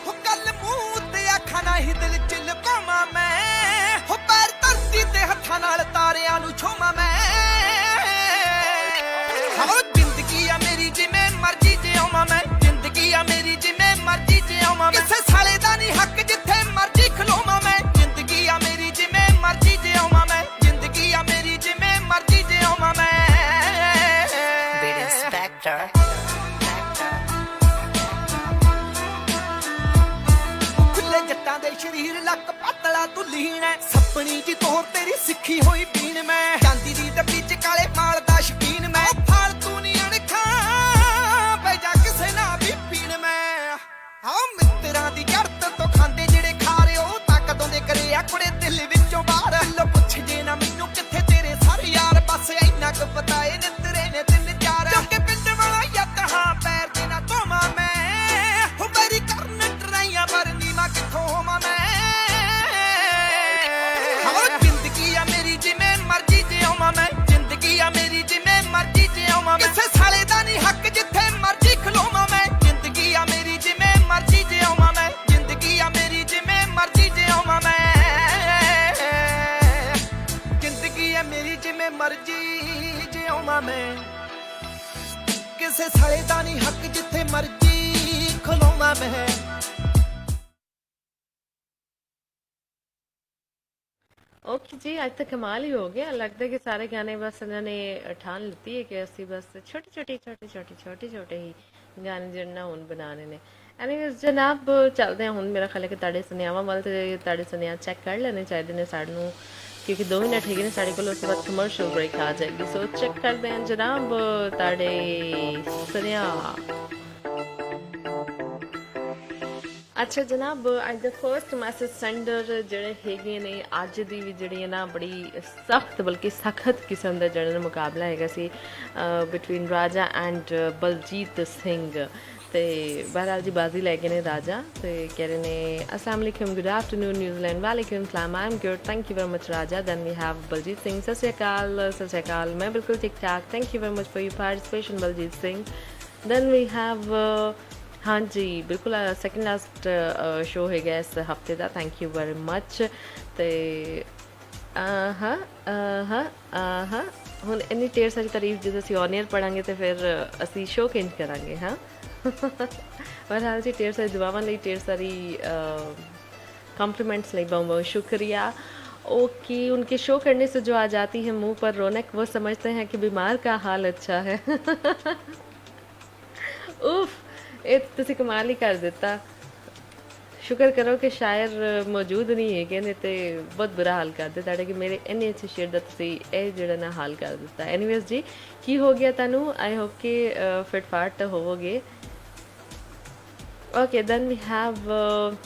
ਹੋ ਕੱਲ ਮੂੰਹ ਤੇ ਅੱਖਾਂ ਨਾਲ ਹੀ ਦਿਲ ਚ ਲਪਾਵਾਂ ਮੈਂ ਹੋ ਪੈਰ ਧਰਤੀ ਤੇ ਹੱਥਾਂ ਨਾਲ ਤਾਰਿਆਂ ਨੂੰ ਛੋਵਾਂ ਮੈਂ ਹੋ ਜ਼ਿੰਦਗੀ ਆ ਮੇਰੀ ਜਿਵੇਂ ਮਰਜ਼ੀ ਜਿਉਵਾਂ ਮੈਂ ਜ਼ਿੰਦਗੀ ਆ ਮੇਰੀ ਜਿਵੇਂ ਮਰਜ਼ੀ ਜਿਉਵਾਂ ਮੈਂ ਕਿਸੇ ਸਾਲੇ ਦਾ ਨਹੀਂ ਹੱਕ ਜਿੱਥੇ ਮਰਜ਼ੀ ਖਲੋਵਾਂ ਮੈਂ ਜ਼ਿੰਦਗੀ ਆ ਮੇਰੀ ਜਿਵੇਂ ਮਰਜ਼ੀ ਜਿਉਵਾਂ ਮੈਂ ਜ਼ਿੰਦਗੀ ਆ ਮੇਰੀ ਜਿਵੇਂ ਮਰਜ਼ੀ ਜਿਉਵਾਂ ਮੈਂ ਬੀਟ ਇੰਸਪੈਕਟਰ ਖੁੱਲੇ ਜੱਟਾਂ ਦੇ ਸ਼ਰੀਰ ਲੱਕ ਪਤਲਾ ਤੂੰ ਲੀਣ ਐ ਸੱਪਣੀ ਜੀ ਤੋਰ ਤੇਰੀ ਸਿੱਖੀ ਹੋਈ ਪੀਣ ਮੈਂ ਚਾਂਦੀ ਦੀ ਡੱਬੀ ਚ ਕਾਲੇ ਮਾਲ ਦਾ ਸ਼ਕੀਨ ਮੈਂ ਫਾਲਤੂ ਨਹੀਂ ਅਣਖਾਂ ਪੈ ਜਾ ਕਿਸੇ ਨਾ ਵੀ ਪੀਣ ਮੈਂ ਹਾਂ ਮਿੱਤਰਾਂ ਦੀ ਜੜਤ ਤੋਂ ਖਾਂਦੇ ਜਿਹੜੇ ਖਾ ਰਹੇ ਹੋ ਤਾਂ ਕਦੋਂ ਦੇ ਕਰੇ ਆ ਕੁੜੇ ਦਿਲ ਵਿੱਚੋਂ ਬਾਹਰ ਲੋ ਪੁੱਛ ਜੇ ਨਾ ਮੈਨੂੰ ਕਿੱਥੇ ਤੇਰੇ ਸਾਰੇ ਯਾਰ ਬਸ ਇੰਨਾ ਕੁ ਪਤਾ ਏ ਨਿੱਤਰੇ ਨੇ ਤਿੰਨ ਚਾਰ ਜੋ ਕਿ ਪਿੰਡ ਵਾਲਾ ਯੱਤ ਹਾਂ ਪੈਰ ਦੇ ਨਾ ਧੋਵਾਂ ਮੈਂ ਹੋ ਮੇਰੀ ਕਰਨ ਟਰਾਈਆਂ ਪਰ ਨੀਵਾਂ ਕਿੱਥੋਂ ਹੋਵਾਂ ਮੈਂ ਹਾਂ ਜ਼ਿੰਦਗੀ ਆ ਮੇਰੀ ਜਿਵੇਂ ਮਰਜ਼ੀ ਜਿਉਵਾਂ ਮੈਂ ਜ਼ਿੰਦਗੀ ਆ ਮੇਰੀ ਜਿਵੇਂ ਮਰਜ਼ੀ ਜਿਉਵਾਂ ਮੈਂ ਕਿਸੇ ਸਾਲੇ ਦਾ ਨਹੀਂ ਹੱਕ ਜਿੱਥੇ ਮਰਜ਼ੀ ਖਲੋਵਾਂ ਮੈਂ ਜ਼ਿੰਦਗੀ ਆ ਮੇਰੀ ਜਿਵੇਂ ਮਰਜ਼ੀ ਜਿਉਵਾਂ ਮੈਂ ਜ਼ਿੰਦਗੀ ਆ ਮੇਰੀ ਜਿਵੇਂ ਮਰਜ਼ੀ ਜਿਉਵਾਂ ਮੈਂ ਜ਼ਿੰਦਗੀ ਆ ਮੇਰੀ ਜਿਵੇਂ ਮਰਜ਼ੀ ਜਿਉਵਾਂ ਮੈਂ ਕਿਸੇ ਸਾਲੇ ਦਾ ਨਹੀਂ ਹੱਕ ਜਿੱਥੇ ਮਰਜ਼ੀ ਖਲੋਵਾਂ ਮੈਂ ओके जी आज तो कमाल ही हो गया लगता है कि सारे गाने बस इन्होंने ठान लीती है कि असं बस छोटे छोटे ही गाने जो हूँ बनाने ने ਐਨੀਵੇਜ਼ ਜਨਾਬ ਚੱਲਦੇ ਹਾਂ ਹੁਣ ਮੇਰਾ ਖਿਆਲ ਹੈ ਕਿ ਤੁਹਾਡੇ ਸੁਨੇਹਾਵਾਂ ਵੱਲ ਤੇ ਤੁਹਾਡੇ ਸੁਨੇਹਾ ਚੈੱਕ ਕਰ ਲੈਣੇ ਚਾਹੀਦੇ ਨੇ ਸਾਨੂੰ क्योंकि 2 मिनट है साढ़े को उसके बाद कमर्शियल ब्रेक आ जाएगी सो चेक करते हैं जनाब ताड़े सुनिया अच्छा जनाब us the first message sender ਜਿਹੜੇ ਹੈਗੇ ਨੇ ਅੱਜ ਦੀ ਵੀ ਜਿਹੜੀ ਹੈ ਨਾ ਬੜੀ ਸਖਤ ਬਲਕਿ ਸਖਤ ਕਿਸਮ ਦਾ ਜਿਹੜਾ ਮੁਕਾਬਲਾ ਹੈਗਾ ਸੀ ਬਿਟਵੀਨ ਰਾਜਾ ਐਂਡ ਬਲਜੀਤ ਸਿੰਘ ਤੇ ਬਹਰਾਲ ਜੀ ਬਾਜ਼ੀ ਲੈ ਗਏ ਨੇ ਰਾਜਾ ਤੇ ਕਹਿ ਰਹੇ ਨੇ अस्सलाम वालेकुम गुड आफ्टरनून न्यूजीलैंड वालेकुम सलाम I am good thank you very much Raja then we have Baljeet Singh सत श्री अकाल मैं बिल्कुल ठीक ठाक thank you very much for your participation Baljeet Singh then we have हाँ जी बिल्कुल सैकेंड लास्ट शो है इस हफ्ते का थैंक यू वेरी मच तो ਹੁਣ ਇੰਨੀ ਢੇਰ ਸਾਰੀ ਤਾਰੀਫ ਜਦੋਂ ਅਸੀਂ ਔਨ ਏਅਰ ਪੜਾਂਗੇ ਤੇ ਫਿਰ ਅਸੀਂ ਸ਼ੋਅ ਕਿੰਜ ਕਰਾਂਗੇ ਹਾਂ बहरहाल जी ढेर सारी दुआवां ਲਈ ढेर सारी कॉम्प्लीमेंट्स ਲਈ बहुत बहुत शुक्रिया ओके उनके शो करने से जो आ जाती है मुंह पर रौनक वो समझते हैं कि बीमार का हाल अच्छा है उफ ये तुसी कमाल ही कर दिता शुक्र करो कि शायर मौजूद नहीं है नहीं तो बहुत बुरा हाल कर दिता कि मेरे इन्ने अच्छे शेर का तुसी जड़ा ना हाल कर दिता एनीवेज जी की हो गया तैनू आई होप कि फिट फाट होवोगे okay then we have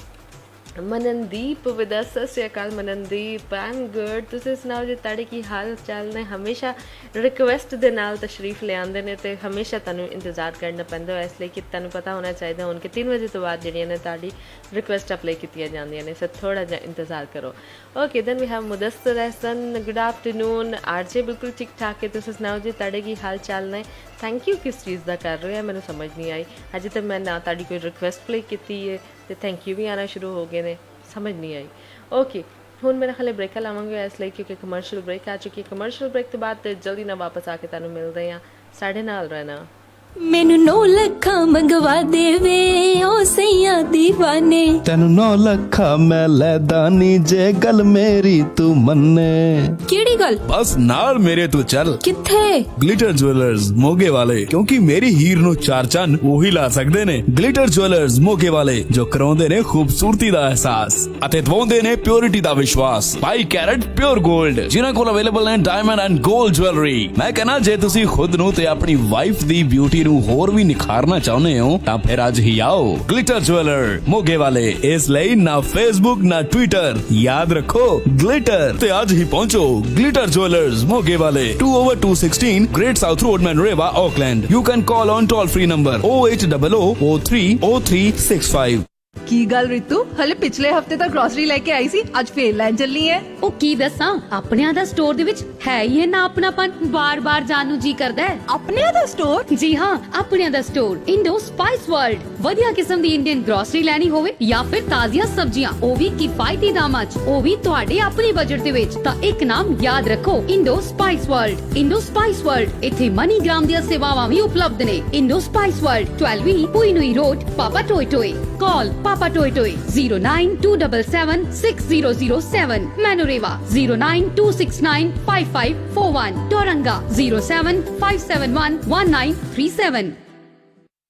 Manandeep with us सत श्री अकाल मननदीप आई एम गुड तुसीं सुनाओ जी तुहाडे की हाल चाल ने हमेशा रिक्वेस्ट दे नाल तशरीफ ले आंदे ने ते हमेशा तुहानू इंतजार करना पैंदा है इसलिए कि तुहानू पता होना चाहिए हुण कि 3 बजे तो बाद जिहड़ियां ने तुहाडी रिक्वेस्ट प्ले कीतियां जांदियां ने सो थोड़ा जा इंतजार करो okay then we have Mudassir Hasan good afternoon RJ बिल्कुल ठीक ठाक है तुसीं सुनाओ जी तुहाडे की हाल चाल ने थैंक यू किस चीज़ का कर रहे हो मैंने समझ नहीं आई अजे तक मैं ना तुहाडी कोई रिक्वेस्ट प्ले की है तो थैंक यू भी आना शुरू हो गए ने समझ नहीं आई ओके हुण मेरा ख्याल ब्रेक लावांगे इसलिए क्योंकि कमर्शियल ब्रेक आ चुकी है कमर्शियल ब्रेक तो बाद जल्दी ना वापस आके तुहानू मिलदे हैं साढ़े नाल रहना मैनू 9 ਲੱਖਾਂ ਮੰਗਵਾ ਦੇਵੇ ਓ ਸਈਆ दीवाने ਤੈਨੂੰ 9 ਲੱਖਾਂ ਮੈਂ ਲੈਦਾ ਨੀ ਜੇ ਗੱਲ ਮੇਰੀ ਤੂੰ ਮੰਨੇ ਕਿਹੜੀ ਗੱਲ बस नाल मेरे तू चल ਕਿੱਥੇ ग्लिटर ज्वेलर्स मोगे वाले क्योंकि मेरी हीर नु चार चंद ਉਹੀ ਲਾ ਸਕਦੇ ਨੇ ग्लिटर ज्वेलर्स मोगे वाले जो ਕਰਾਉਂਦੇ ਨੇ ਖੂਬਸੂਰਤੀ ਦਾ ਅਹਿਸਾਸ ਅਤੇ ਦਵਾਉਂਦੇ ਨੇ ਪਿਓਰਿਟੀ ਦਾ ਵਿਸ਼ਵਾਸ 22 ਕੈਰਟ ਪਿਓਰ 골ਡ ਜਿਨ੍ਹਾਂ ਕੋਲ ਅਵੇਲੇਬਲ ਨੇ ਡਾਇਮੰਡ ਐਂਡ 골ਡ ਜੁਐਲਰੀ ਮੈਂ ਕਹਿੰਦਾ ਜੇ ਤੁਸੀਂ ਖੁਦ ਨੂੰ ਤੇ ਆਪਣੀ ਵਾਈਫ ਦੀ ਬਿਊਟੀ ਹੋਰ ਵੀ ਨਿਖਾਰਨਾ ਚਾਹੁੰਦੇ ਹੋ ਤਾਂ ਫਿਰ ਅੱਜ ਹੀ ਆਓ ਗਲਿਟਰ ਜੁਐਲਰ ਮੋਗੇ ਵਾਲੇ ਇਸ ਲਈ ਨਾ ਫੇਸਬੁੱਕ ਨਾ ਟਵਿੱਟਰ ਯਾਦ ਰੱਖੋ ਗਲਿਟਰ ਤੇ ਅੱਜ ਹੀ ਪਹੁੰਚੋ ਗਲਿਟਰ ਜੁਐਲਰਸ ਮੋਗੇ ਵਾਲੇ 2/216 Great South Road Manurewa Auckland you can call on toll free number 0800030365 ਕੀ ਗੱਲ ਰਿਤੂ ਹਲੇ ਪਿਛਲੇ ਹਫਤੇ ਤਾਂ ਗਰੋਸਰੀ ਲੈ ਕੇ ਆਈ ਸੀ ਅੱਜ ਫੇਰ ਲੈਣ ਚੱਲੀ ਐ ਉਹ ਕੀ ਦੱਸਾਂ ਆਪਣਿਆਂ ਦਾ ਸਟੋਰ ਦੇ ਵਿੱਚ ਹੈ ਹੀ ਨਾ ਆਪਣਾਪਨ ਬਾਰ-ਬਾਰ ਜਾਣ ਨੂੰ ਜੀ ਕਰਦਾ ਹੈ ਆਪਣਿਆਂ ਦਾ ਸਟੋਰ ਜੀ ਹਾਂ ਆਪਣਿਆਂ ਦਾ ਸਟੋਰ ਇੰਡੋ ਸਪਾਈਸ ਵਰਲਡ ਵਧੀਆ ਕਿਸਮ ਦੀ ਇੰਡੀਅਨ ਗਰੋਸਰੀ ਲੈਣੀ ਹੋਵੇ ਜਾਂ ਫਿਰ ਤਾਜ਼ੀਆਂ ਸਬਜ਼ੀਆਂ ਉਹ ਵੀ ਕਿਫਾਇਤੀ ਦਾਮਾਂ 'ਚ ਉਹ ਵੀ ਤੁਹਾਡੇ ਆਪਣੇ ਬਜਟ ਦੇ ਵਿੱਚ ਤਾਂ ਇੱਕ ਨਾਮ ਯਾਦ ਰੱਖੋ Indo spice world Indo spice world ਇੱਥੇ ਮਨੀਗ੍ਰਾਮ ਦੀਆਂ ਸੇਵਾਵਾਂ ਵੀ ਉਪਲਬਧ ਨੇ ਇੰਡੋ ਸਪਾਈਸ ਵਰਲਡ 12 ਪੁਈਨੂਈ ਰੋਡ ਪਾਪਾ ਟੋਏ ਟੋਏ ਕਾਲ Papa Toy Toy 092776007 Manoreva 092695541 Toranga 075711937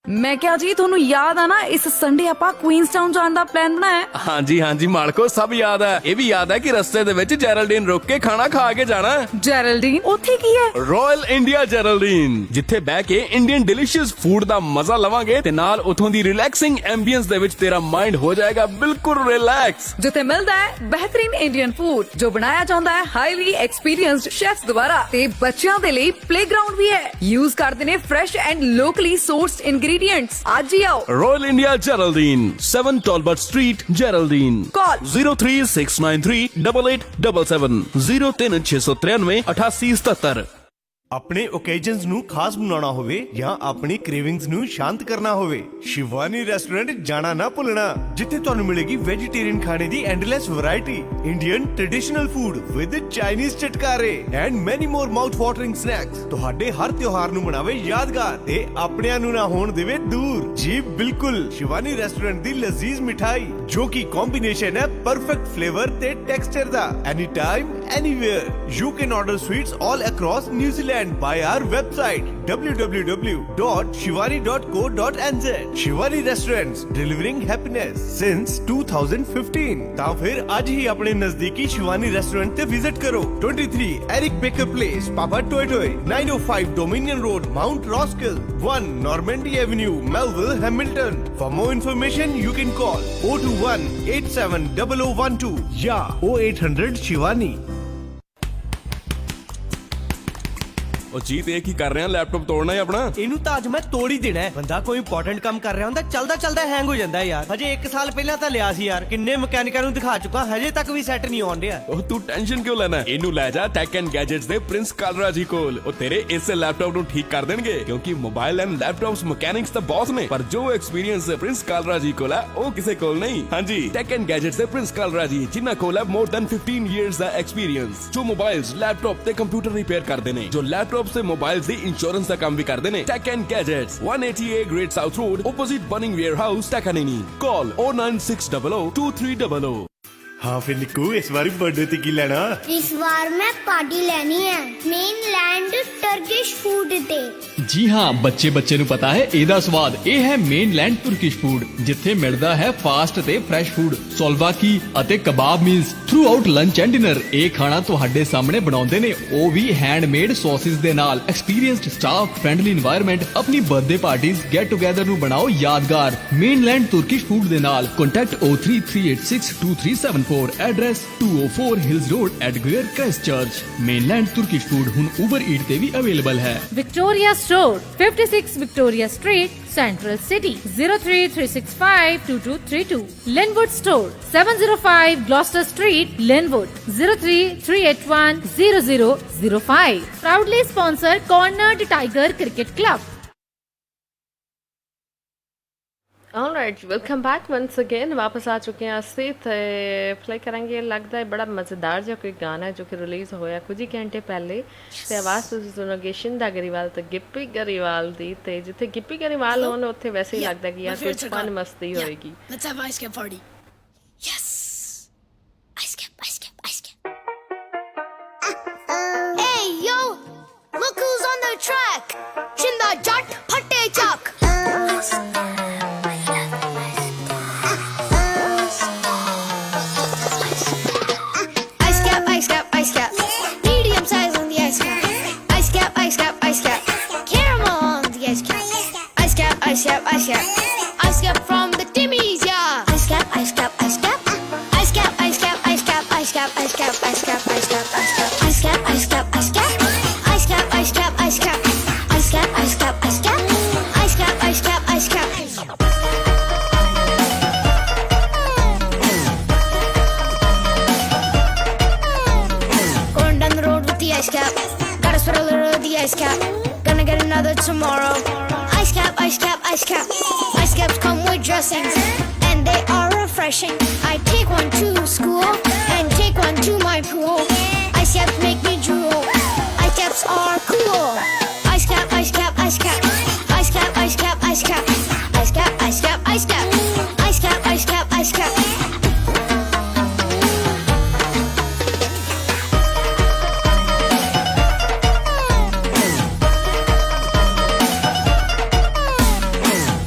ਮੈਂ ਕਿਹਾ ਜੀ ਤੁਹਾਨੂੰ ਯਾਦ ਆ ਨਾ ਇਸ ਸੰਡੇ ਆਪਾਂ ਕੁਈਨਸਟਾਊਨ ਜਾਣ ਦਾ ਪਲਾਨ ਬਣਾਇਆ ਹਾਂਜੀ ਮਾਲਕੋ ਸਭ ਯਾਦ ਹੈ ਇਹ ਵੀ ਯਾਦ ਹੈ ਕਿ ਰਸਤੇ ਦੇ ਵਿੱਚ ਜੈਰਲਡੀਨ ਰੁਕ ਕੇ ਖਾਣਾ ਖਾ ਕੇ ਜਾਣਾ ਜੈਰਲਡੀਨ ਉੱਥੇ ਕੀ ਹੈ ਰਾਇਲ ਇੰਡੀਆ ਜੈਰਲਡੀਨ ਜਿੱਥੇ ਬਹਿ ਕੇ ਇੰਡੀਅਨ ਡਿਲੀਸ਼ੀਅਸ ਫੂਡ ਦਾ ਮਜ਼ਾ ਲਵਾਂਗੇ ਤੇ ਨਾਲ ਉਥੋਂ ਦੀ ਰਿਲੈਕਸਿੰਗ ਐਂਬੀਐਂਸ ਦੇ ਵਿੱਚ ਤੇਰਾ ਮਾਈਂਡ ਹੋ ਜਾਏਗਾ ਬਿਲਕੁਲ ਰਿਲੈਕਸ ਜਿੱਥੇ ਮਿਲਦਾ ਹੈ ਬਿਹਤਰੀਨ ਇੰਡੀਅਨ ਫੂਡ ਜੋ ਬਣਾਇਆ ਜਾਂਦਾ ਹੈ ਹਾਈਲੀ ਐਕਸਪੀਰੀਐਂਸਡ ਸ਼ੈਫਸ ਦੁਆਰਾ ਤੇ ਬੱਚਿਆਂ ਦੇ ਲਈ ਪਲੇਗਰਾਉਂਡ ਵੀ ਹੈ ਯੂਜ਼ ਕਰਦੇ ਨੇ ਫਰੈਸ਼ ਐਂਡ ਲੋਕਲੀ ਸੋਰਸਡ ਇੰਗਰੀਡੀਐਂਟਸ आज ही आओ रॉयल इंडिया जेरल्डीन 7 टॉलबर्ट स्ट्रीट जेरल्डीन कॉल 036938877 03693 8877 ਆਪਣੇ ਓਕੇਜਨਸ ਨੂੰ ਖਾਸ ਬਣਾਉਣਾ ਹੋਵੇ ਜਾਂ ਆਪਣੀ ਕ੍ਰੇਵਿੰਗਸ ਨੂੰ ਸ਼ਾਂਤ ਕਰਨਾ ਹੋਵੇ ਸ਼ਿਵਾਨੀ ਰੈਸਟੋਰੈਂਟ ਜਾਣਾ ਨਾ ਭੁੱਲਣਾ ਜਿੱਥੇ ਤੁਹਾਨੂੰ ਮਿਲੇਗੀ ਵੈਜੀਟੇਰੀਅਨ ਖਾਣੇ ਦੀ endless variety Indian traditional food with Chinese ਚਟਕਾਰੇ and many more mouth watering snacks ਤੁਹਾਡੇ ਹਰ ਤਿਉਹਾਰ ਨੂੰ ਬਣਾਵੇ ਯਾਦਗਾਰ ਤੇ ਆਪਣਿਆਂ ਨੂੰ ਨਾ ਹੋਣ ਦੇਵੇ ਦੂਰ ਜੀ ਬਿਲਕੁਲ ਸ਼ਿਵਾਨੀ ਰੈਸਟੋਰੈਂਟ ਦੀ ਲਜ਼ੀਜ਼ ਮਿਠਾਈ ਜੋ ਕਿ ਕੰਬੀਨੇਸ਼ਨ ਹੈ ਪਰਫੈਕਟ ਫਲੇਵਰ ਤੇ texture the any time anywhere. You can order sweets all across New Zealand by our website www.shivani.co.nz. Shivani Restaurants, delivering happiness since 2015. ਤਾਂ ਫਿਰ ਅੱਜ ਹੀ ਆਪਣੇ ਨਜ਼ਦੀਕੀ ਸ਼ਿਵਾਨੀ ਰੈਸਟੋਰੈਂਟ ਤੇ ਵਿਜ਼ਿਟ ਕਰੋ। 23 Eric Baker Place, Papa Toy, 905 Dominion Road, Mount Roskill, 1 Normandy Avenue, Melville, Hamilton. For more information, you can call 021 870012 या 0800 शिवानी। ਉਹ ਜੀਤ ਇਹ ਕੀ ਕਰ ਰਿਹਾ ਲੈਪਟਾਪ ਤੋੜਨਾ ਹੈ ਆਪਣਾ ਇਹਨੂੰ ਤਾਂ ਅੱਜ ਮੈਂ ਤੋੜ ਹੀ ਦੇਣਾ ਹੈ ਬੰਦਾ ਕੋਈ ਇੰਪੋਰਟੈਂਟ ਕੰਮ ਕਰ ਰਿਹਾ ਹੁੰਦਾ ਚੱਲਦਾ ਹੈਂਗ ਹੋ ਜਾਂਦਾ ਯਾਰ ਹਜੇ 1 ਸਾਲ ਪਹਿਲਾਂ ਤਾਂ ਲਿਆ ਸੀ ਯਾਰ ਕਿੰਨੇ ਮਕੈਨਿਕਾਂ ਨੂੰ ਦਿਖਾ ਚੁੱਕਾ ਹਜੇ ਤੱਕ ਵੀ ਸੈੱਟ ਨਹੀਂ ਆਉਣ ਰਿਹਾ ਉਹ ਤੂੰ ਟੈਨਸ਼ਨ ਕਿਉਂ ਲੈਣਾ ਇਹਨੂੰ ਲੈ ਜਾ ਟੈਕ ਐਂਡ ਗੈਜਟਸ ਦੇ ਪ੍ਰਿੰਸ ਕਾਲਰਾ ਜੀ ਕੋਲ ਉਹ ਤੇਰੇ ਇਸੇ ਲੈਪਟਾਪ ਨੂੰ ਠੀਕ ਕਰ ਦੇਣਗੇ ਕਿਉਂਕਿ ਮੋਬਾਈਲ ਐਂਡ ਲੈਪਟਾਪਸ ਮਕੈਨਿਕਸ ਤਾਂ ਬੌਸ ਨੇ ਪਰ ਜੋ ਐਕਸਪੀਰੀਅੰਸ ਪ੍ਰਿੰਸ ਕਾਲਰਾ ਜੀ ਕੋਲ ਹੈ ਉਹ ਕਿਸੇ ਕੋਲ ਨਹੀਂ ਹਾਂਜੀ ਟੈਕ ਐਂਡ ਗੈਜਟਸ ਦੇ ਪ੍ਰਿੰਸ ਕਾਲਰਾ ਜੀ ਜਿਨ੍ਹਾਂ ਕੋਲ ਹੈ ਮੋਰ ਦੈਨ 15 ਇਅਰਸ ਦਾ ਐਕਸਪੀਰੀਅੰਸ ਜੋ ਮੋਬਾਈਲਸ ਲੈਪਟਾਪ ਤੇ ਕੰਪਿਊਟਰ ਰਿਪੇਅਰ ਕਰਦੇ ਨੇ ਜੋ ਲੈਪਟਾਪ ਤੇ ਮੋਬਾਈਲਸ ਦੀ इंश्योरेंस का काम भी करते हैं Tech and Gadgets 180A Great South Road opposite Bunning Warehouse Takanini call 096002300 हाँ फिर निक्कू इस बार बर्थडे ते की लेना इस बार मैं पार्टी लेनी है मेनलैंड टर्किश फूड ते जी हाँ बच्चे ਨੂੰ ਪਤਾ ਹੈ ਇਹਦਾ ਸਵਾਦ ਇਹ ਹੈ ਮੇਨਲੈਂਡ ਤੁਰਕਿਸ਼ ਫੂਡ ਜਿੱਥੇ ਮਿਲਦਾ ਹੈ ਫਾਸਟ ਤੇ ਫਰੈਸ਼ ਫੂਡ ਸੋਲਵਾਕੀ ਅਤੇ ਕਬਾਬ meals throughout lunch and dinner ਇਹ ਖਾਣਾ ਤੁਹਾਡੇ ਸਾਹਮਣੇ ਬਣਾਉਂਦੇ ਨੇ ਉਹ ਵੀ ਹੈਂਡਮੇਡ ਸੌਸਿਸ ਦੇ ਨਾਲ ਐਕਸਪੀਰੀਐਂਸਡ ਸਟਾਫ ਫ੍ਰੈਂਡਲੀ এনवायरमेंट ਆਪਣੀ ਬਰਥਡੇ ਪਾਰਟੀਜ਼ ਗੈਟ ਟੂਗੇਦਰ ਨੂੰ ਬਣਾਓ ਯਾਦਗਾਰ ਮੇਨਲੈਂਡ ਤੁਰਕਿਸ਼ ਫੂਡ ਦੇ ਨਾਲ contact 033862337 address 204 Hills Road Edgeware Christchurch Mainland Turkish food हुन उबर ईट ते भी अवेलेबल है Victoria store 56 Victoria Street Central City 033652232 Linwood store 705 Gloucester Street Linwood 033810005 proudly sponsor Cornered Tiger cricket club alright welcome back once again वापस आ चुके हैं ਅਸੀਂ ਤੇ प्ले करेंगे लगता है बड़ा मज़ेदार जो कोई गाना है जो कि रिलीज़ होया कुछ ही घंटे पहले ਤੇ ਆਵਾਜ਼ ਤੁਸੀਂ ਸੁਣੋਗੇ ਸ਼ਿੰਦਾ ਗਰੀਵਾਲ ਤੇ ਗਿੱਪੀ ਗਰੀਵਾਲ ਦੀ ਤੇ ਜਿੱਥੇ ਗਿੱਪੀ ਗਰੀਵਾਲ ਹੋਣ ਉੱਥੇ ਵੈਸੇ ਹੀ ਲੱਗਦਾ ਕਿ ਯਾਰ ਕੁਝ ਫਨ ਮਸਤੀ ਹੋਏਗੀ Let's have ice cap party. Yes. Ice cap. Hey yo, look who's on the track. Shinda Jat Phatte Chak. Ice cap, medium size on the ice cap. Ice cap, caramel on the ice cap. Ice cap from the Timmy's, yeah. Ice cap. Ice cap. Going down the road with the ice cap. Gotta spread a little of the ice cap. Gonna get another tomorrow. Ice cap. Ice caps come with dressings, and they are refreshing. I take one to school and take one to my pool. Ice caps make me drool. Ice caps are cool. Ice cap. Ice cap.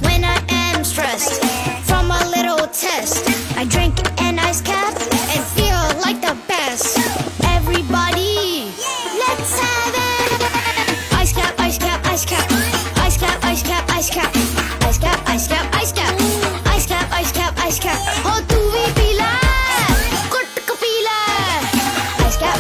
When I am stressed from a little test, I drink an ice cap and feel like the best. Everybody, let's have it. Ice cap. Oh, tu vi pila, kut ko pila. Ice cap.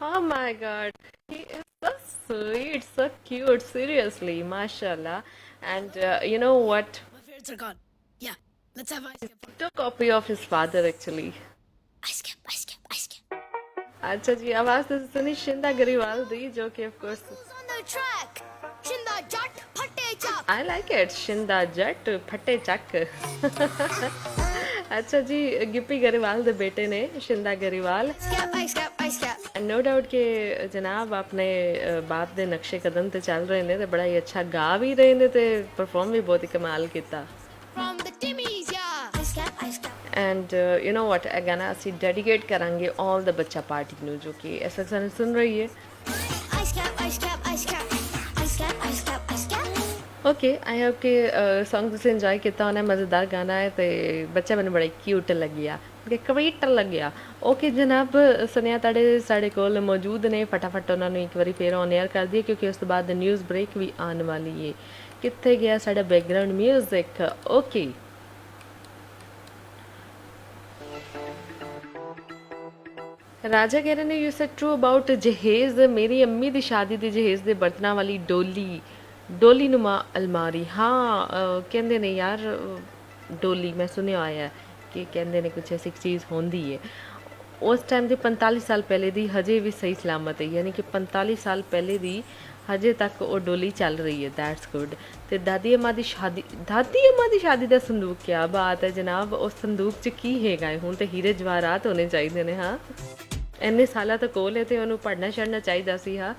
Oh my god, he is so sweet, so cute, seriously, mashallah. And you know what? My favorites are gone. Yeah, let's have ice cap. Took a copy of his father actually. Ice cap. अच्छा जी आवाज तो सुनी शिंदा गरीवाल दी जो कि of course On the track, Shinda Jat Phatte Chak. I like it Shinda Jat Phatte Chak अच्छा जी, गिप्पी गरेवाल दे बेटे ने शिंदा Grewal. No doubt के जनाब अपने बाप दे नक्शे कदम ते चल रहे ने ते बड़ा ही अच्छा गा भी रहे ने ते परफॉर्म भी बहुत ही कमाल किया। एंड यू नो व्हाट, ਇਹ ਗਾਣਾ ਅਸੀਂ ਡੈਡੀਕੇਟ ਕਰਾਂਗੇ ਆਲ ਦ ਬੱਚਾ ਪਾਰਟੀ ਨੂੰ ਜੋ ਕਿ ਇਸ ਵਕਤ ਸਾਨੂੰ ਸੁਣ ਰਹੀ ਹੈ। ओके, आई होप कि सॉन्ग तुसें इंजॉय किया होना। मज़ेदार गाना है तो बच्चा मैंने बड़ा क्यूट लग्या, कवीट लग्या। ओके जनाब, सुनिया ताड़े साढ़े कोल मौजूद ने, फटाफट उन्होंने एक बार फिर ऑन एयर कर दिए क्योंकि उस तो बाद न्यूज़ ब्रेक भी आने वाली है। कितने गया साढ़ा बैकग्राउंड म्यूजिक? ओके राजा कह रहे ने यू सेड ट्रू अबाउट जहेज़। मेरी अम्मी की शादी की जहेज़ के बर्तनों वाली डोली नुमा अलमारी। हाँ कहते ने यार डोली, मैं सुनिया आया कि कहते ने कुछ ऐसी चीज़ होंदी है। उस टाइम की 45 साल पहले दी हजे भी सही सलामत है, यानी कि 45 साल पहले दी हजे तक वो डोली चल रही है। That's good. तो दादी अम्मा की शादी का संदूक, क्या बात है जनाब। उस संदूक च की हैगा? हुण तो हीरे जवाहरात होने चाहिए ने। हाँ इन्ने साल तो कोल है तो उन्होंने पढ़ना छड़ना चाहिए सी। हाँ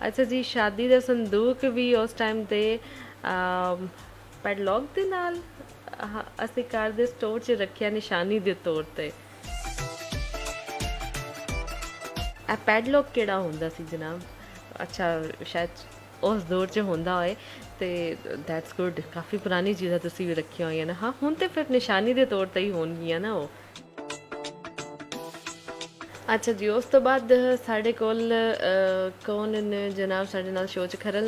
अच्छा जी, शादी का संदूक भी उस टाइम ते पैडलॉक दे नाल असीं घर दे स्टोर च रखिया निशानी दे तौर ते। पैडलॉक केड़ा हुंदा सी जनाब? अच्छा शायद उस दौर च हुंदा होए ते दैट्स गुड। काफ़ी पुरानी चीज़ां तुसीं भी रखिया होईयां ना। हाँ हुण ते फिर निशानी दे तौर ते ही होणगियां ना वो। अच्छा जी, उस तो बाद साढ़े कोल कौन ने जनाब साढ़े नाल शो च? खरल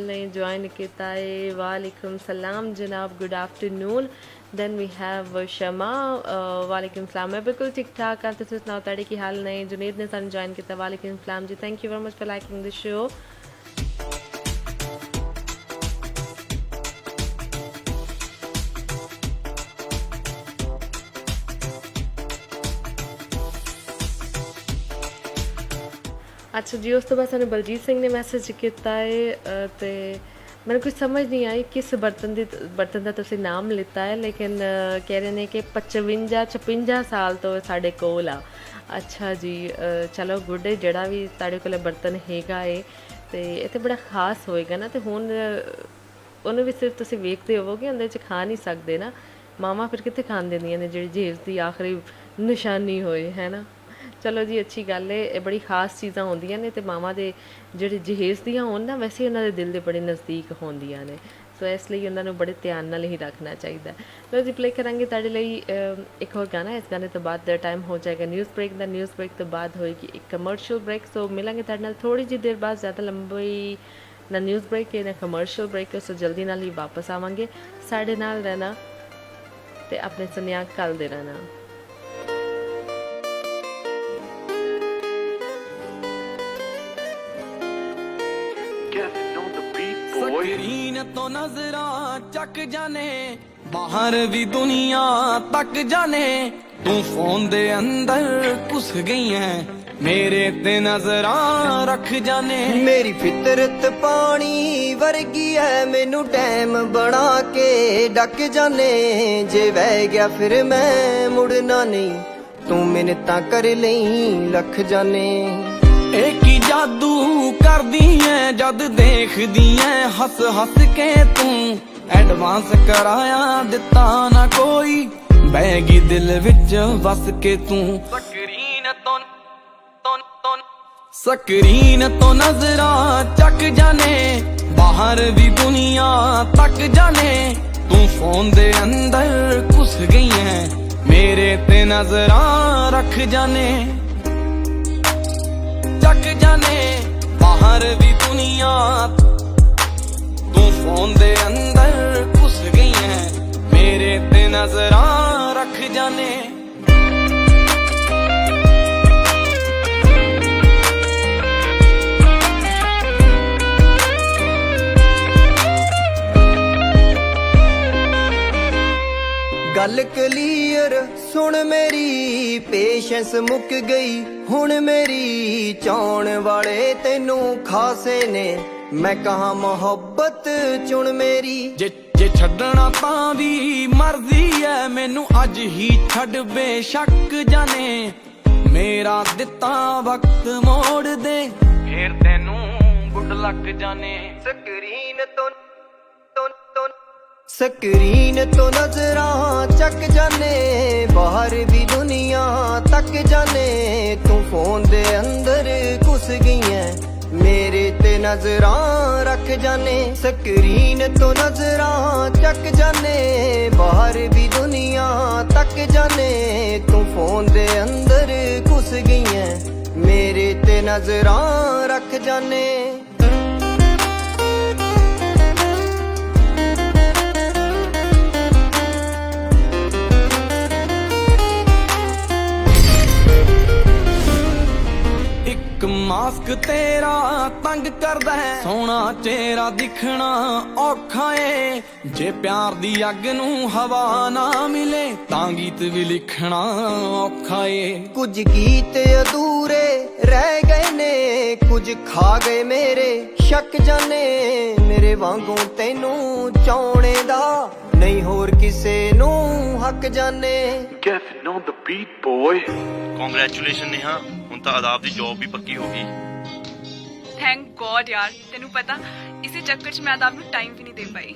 ने ज्वाइन किया है। वालेकुम सलाम जनाब, good afternoon. Then we have Shama, वालेकुम सलाम। मैं बिल्कुल ठीक ठाक हाँ, तुसीं सनाओ ताड़े की हाल ने? जुनेद ने सानू ज्वाइन किया, वालेकुम सलाम जी। Thank you very much for liking the show. अच्छा जी, उस तो बाद सानू बलजीत सिंह ने मैसेज किया है तो मैंने कुछ समझ नहीं आई किस बर्तन का तुसीं नाम लिता है, लेकिन कह रहे हैं कि 55 साल तो साढ़े कोल आ। अच्छा जी, चलो गुड है जिहड़ा भी तुहाडे कोल बर्तन हैगा है तो ये तो बड़ा खास होएगा ना। तो हुण उन्होंने भी सिर्फ तुसीं वेखदे होवोगे, उहदे च खा नहीं सकते ना। मावां फिर कित्थे खाण दिंदियां ने जिहड़ी जहेज़ की आखिरी निशानी होए, है ना। चलो जी अच्छी गल है, ये बड़ी खास चीज़ां होंदियां ने ते मावां दे जिहड़े जहेज़ दियां होण ना वैसे उन्हां दे दिल दे बड़े नज़दीक होंदियां ने। सो इसलिए उन्हां नूं बड़े ध्यान नाल ही रखना चाहिए। लो जी प्ले करांगे तुहाडे लई एक होर गाना। इस गाने तो बाद टाइम हो जाएगा न्यूज़ ब्रेक दा। न्यूज़ ब्रेक तो बाद होएगी एक कमर्शियल ब्रेक। सो मिलांगे तुहाडे नाल थोड़ी जी देर बाद, ज़्यादा लंबी ना न्यूज़ ब्रेक है ना कमर्शियल ब्रेक है। सो जल्दी नाल ही वापस आवांगे। साडे नाल रहना ते अपने सुनिया कल दे रहना। स्क्रीन तो नजरां चक जाने, बाहर भी दुनिया तक जाने, तू फोन दे अंदर घुस गई है, मेरे ते नजरां रख जाने। मेरी फितरत पानी वर्गी है, मैनू डैम बना के डक जाने, जे बह गया फिर मैं मुड़ना नहीं, तू मिन्नतां कर लई लख जाने। एक ही जादू कर दी है जद देख दी है, हस हस के तू एडवांस कराया दिता ना कोई, बैगी दिल विच बस के तू। स्क्रीन तो नजरां चक जाने, बाहर भी दुनिया तक जाने, तू फोन दे अंदर घुस गई है, मेरे ते नजरां रख जाने। चक जाने बाहर भी दुनिया, तू फोन दे अंदर घुस गई है, मेरे ते नजरां रख जाने। गल क्लीयर सुन मेरी, पेशेंस मुक गई हुण मेरी, चाउण वाले तेनू खासे ने, मैं कहा मोहब्बत चुन मेरी ਜੇ ਛੱਡਣਾ ਤਾਂ ਵੀ ਮਰਜ਼ੀ ਐ ਮੈਨੂੰ ਅੱਜ ਹੀ ਛੱਡ ਬੇਸ਼ੱਕ ਜਾਣੇ ਮੇਰਾ ਦਿੱਤਾ ਵਕਤ ਮੋੜ ਦੇ ਫੇਰ ਤੈਨੂੰ ਗੁੱਡ ਲੱਕ ਜਾਣੇ ਸਕਰੀਨ ਤੋਂ ਨਜ਼ਰਾਂ ਚੱਕ ਜਾਨੇ ਬਾਹਰ ਵੀ ਦੁਨੀਆ ਤੱਕ ਜਾਨੇ ਤੂੰ ਫੋਨ ਦੇ ਅੰਦਰ ਘੁਸ ਗਈ ਐ ਮੇਰੇ ਤੇ ਨਜ਼ਰਾਂ ਰੱਖ ਜਾਨੇ ਸਕਰੀਨ ਤੋਂ ਨਜ਼ਰਾਂ ਚੱਕ ਜਾਨੇ ਬਾਹਰ ਵੀ ਦੁਨੀਆ ਤੱਕ ਜਾਨੇ ਤੂੰ ਫੋਨ ਦੇ ਅੰਦਰ ਘੁਸ ਗਈ ਐ ਮੇਰੇ ਤੇ ਨਜ਼ਰਾਂ ਰੱਖ ਜਾਨੇ ਮਾਸਕ ਤੇਰਾ ਤੰਗ ਕਰਦਾ ਹੈ ਸੋਹਣਾ ਚਿਹਰਾ ਦਿਖਣਾ ਔਖਾ ਏ ਜੇ ਪਿਆਰ ਦੀ ਅੱਗ ਨੂੰ ਹਵਾ ਨਾ ਮਿਲੇ ਤਾਂ ਗੀਤ ਵੀ ਲਿਖਣਾ ਔਖਾ ਏ ਕੁਝ ਗੀਤ ਅਧੂਰੇ ਰਹਿ ਗਏ ਨੇ ਕੁਝ ਖਾ ਗਏ ਮੇਰੇ ਸ਼ੱਕ ਜਾਨੇ ਮੇਰੇ ਵਾਂਗੂ ਤੈਨੂੰ ਚਾਉਣੇ ਦਾ ਨਹੀਂ ਹੋਰ ਕਿਸੇ ਨੂੰ ਹੱਕ ਜਾਨੇ Gavin on the beat boy congratulation Neha ਹੁਣ ਤਾਂ ਆਦਾਬ ਦੀ ਜੌਬ ਵੀ ਪੱਕੀ ਹੋ ਗਈ ਥੈਂਕ ਗॉड ਯਾਰ ਤੈਨੂੰ ਪਤਾ ਇਸੇ ਚੱਕਰ 'ਚ ਮੈਂ ਆਦਾਬ ਨੂੰ ਟਾਈਮ ਵੀ ਨਹੀਂ ਦੇ ਪਾਈ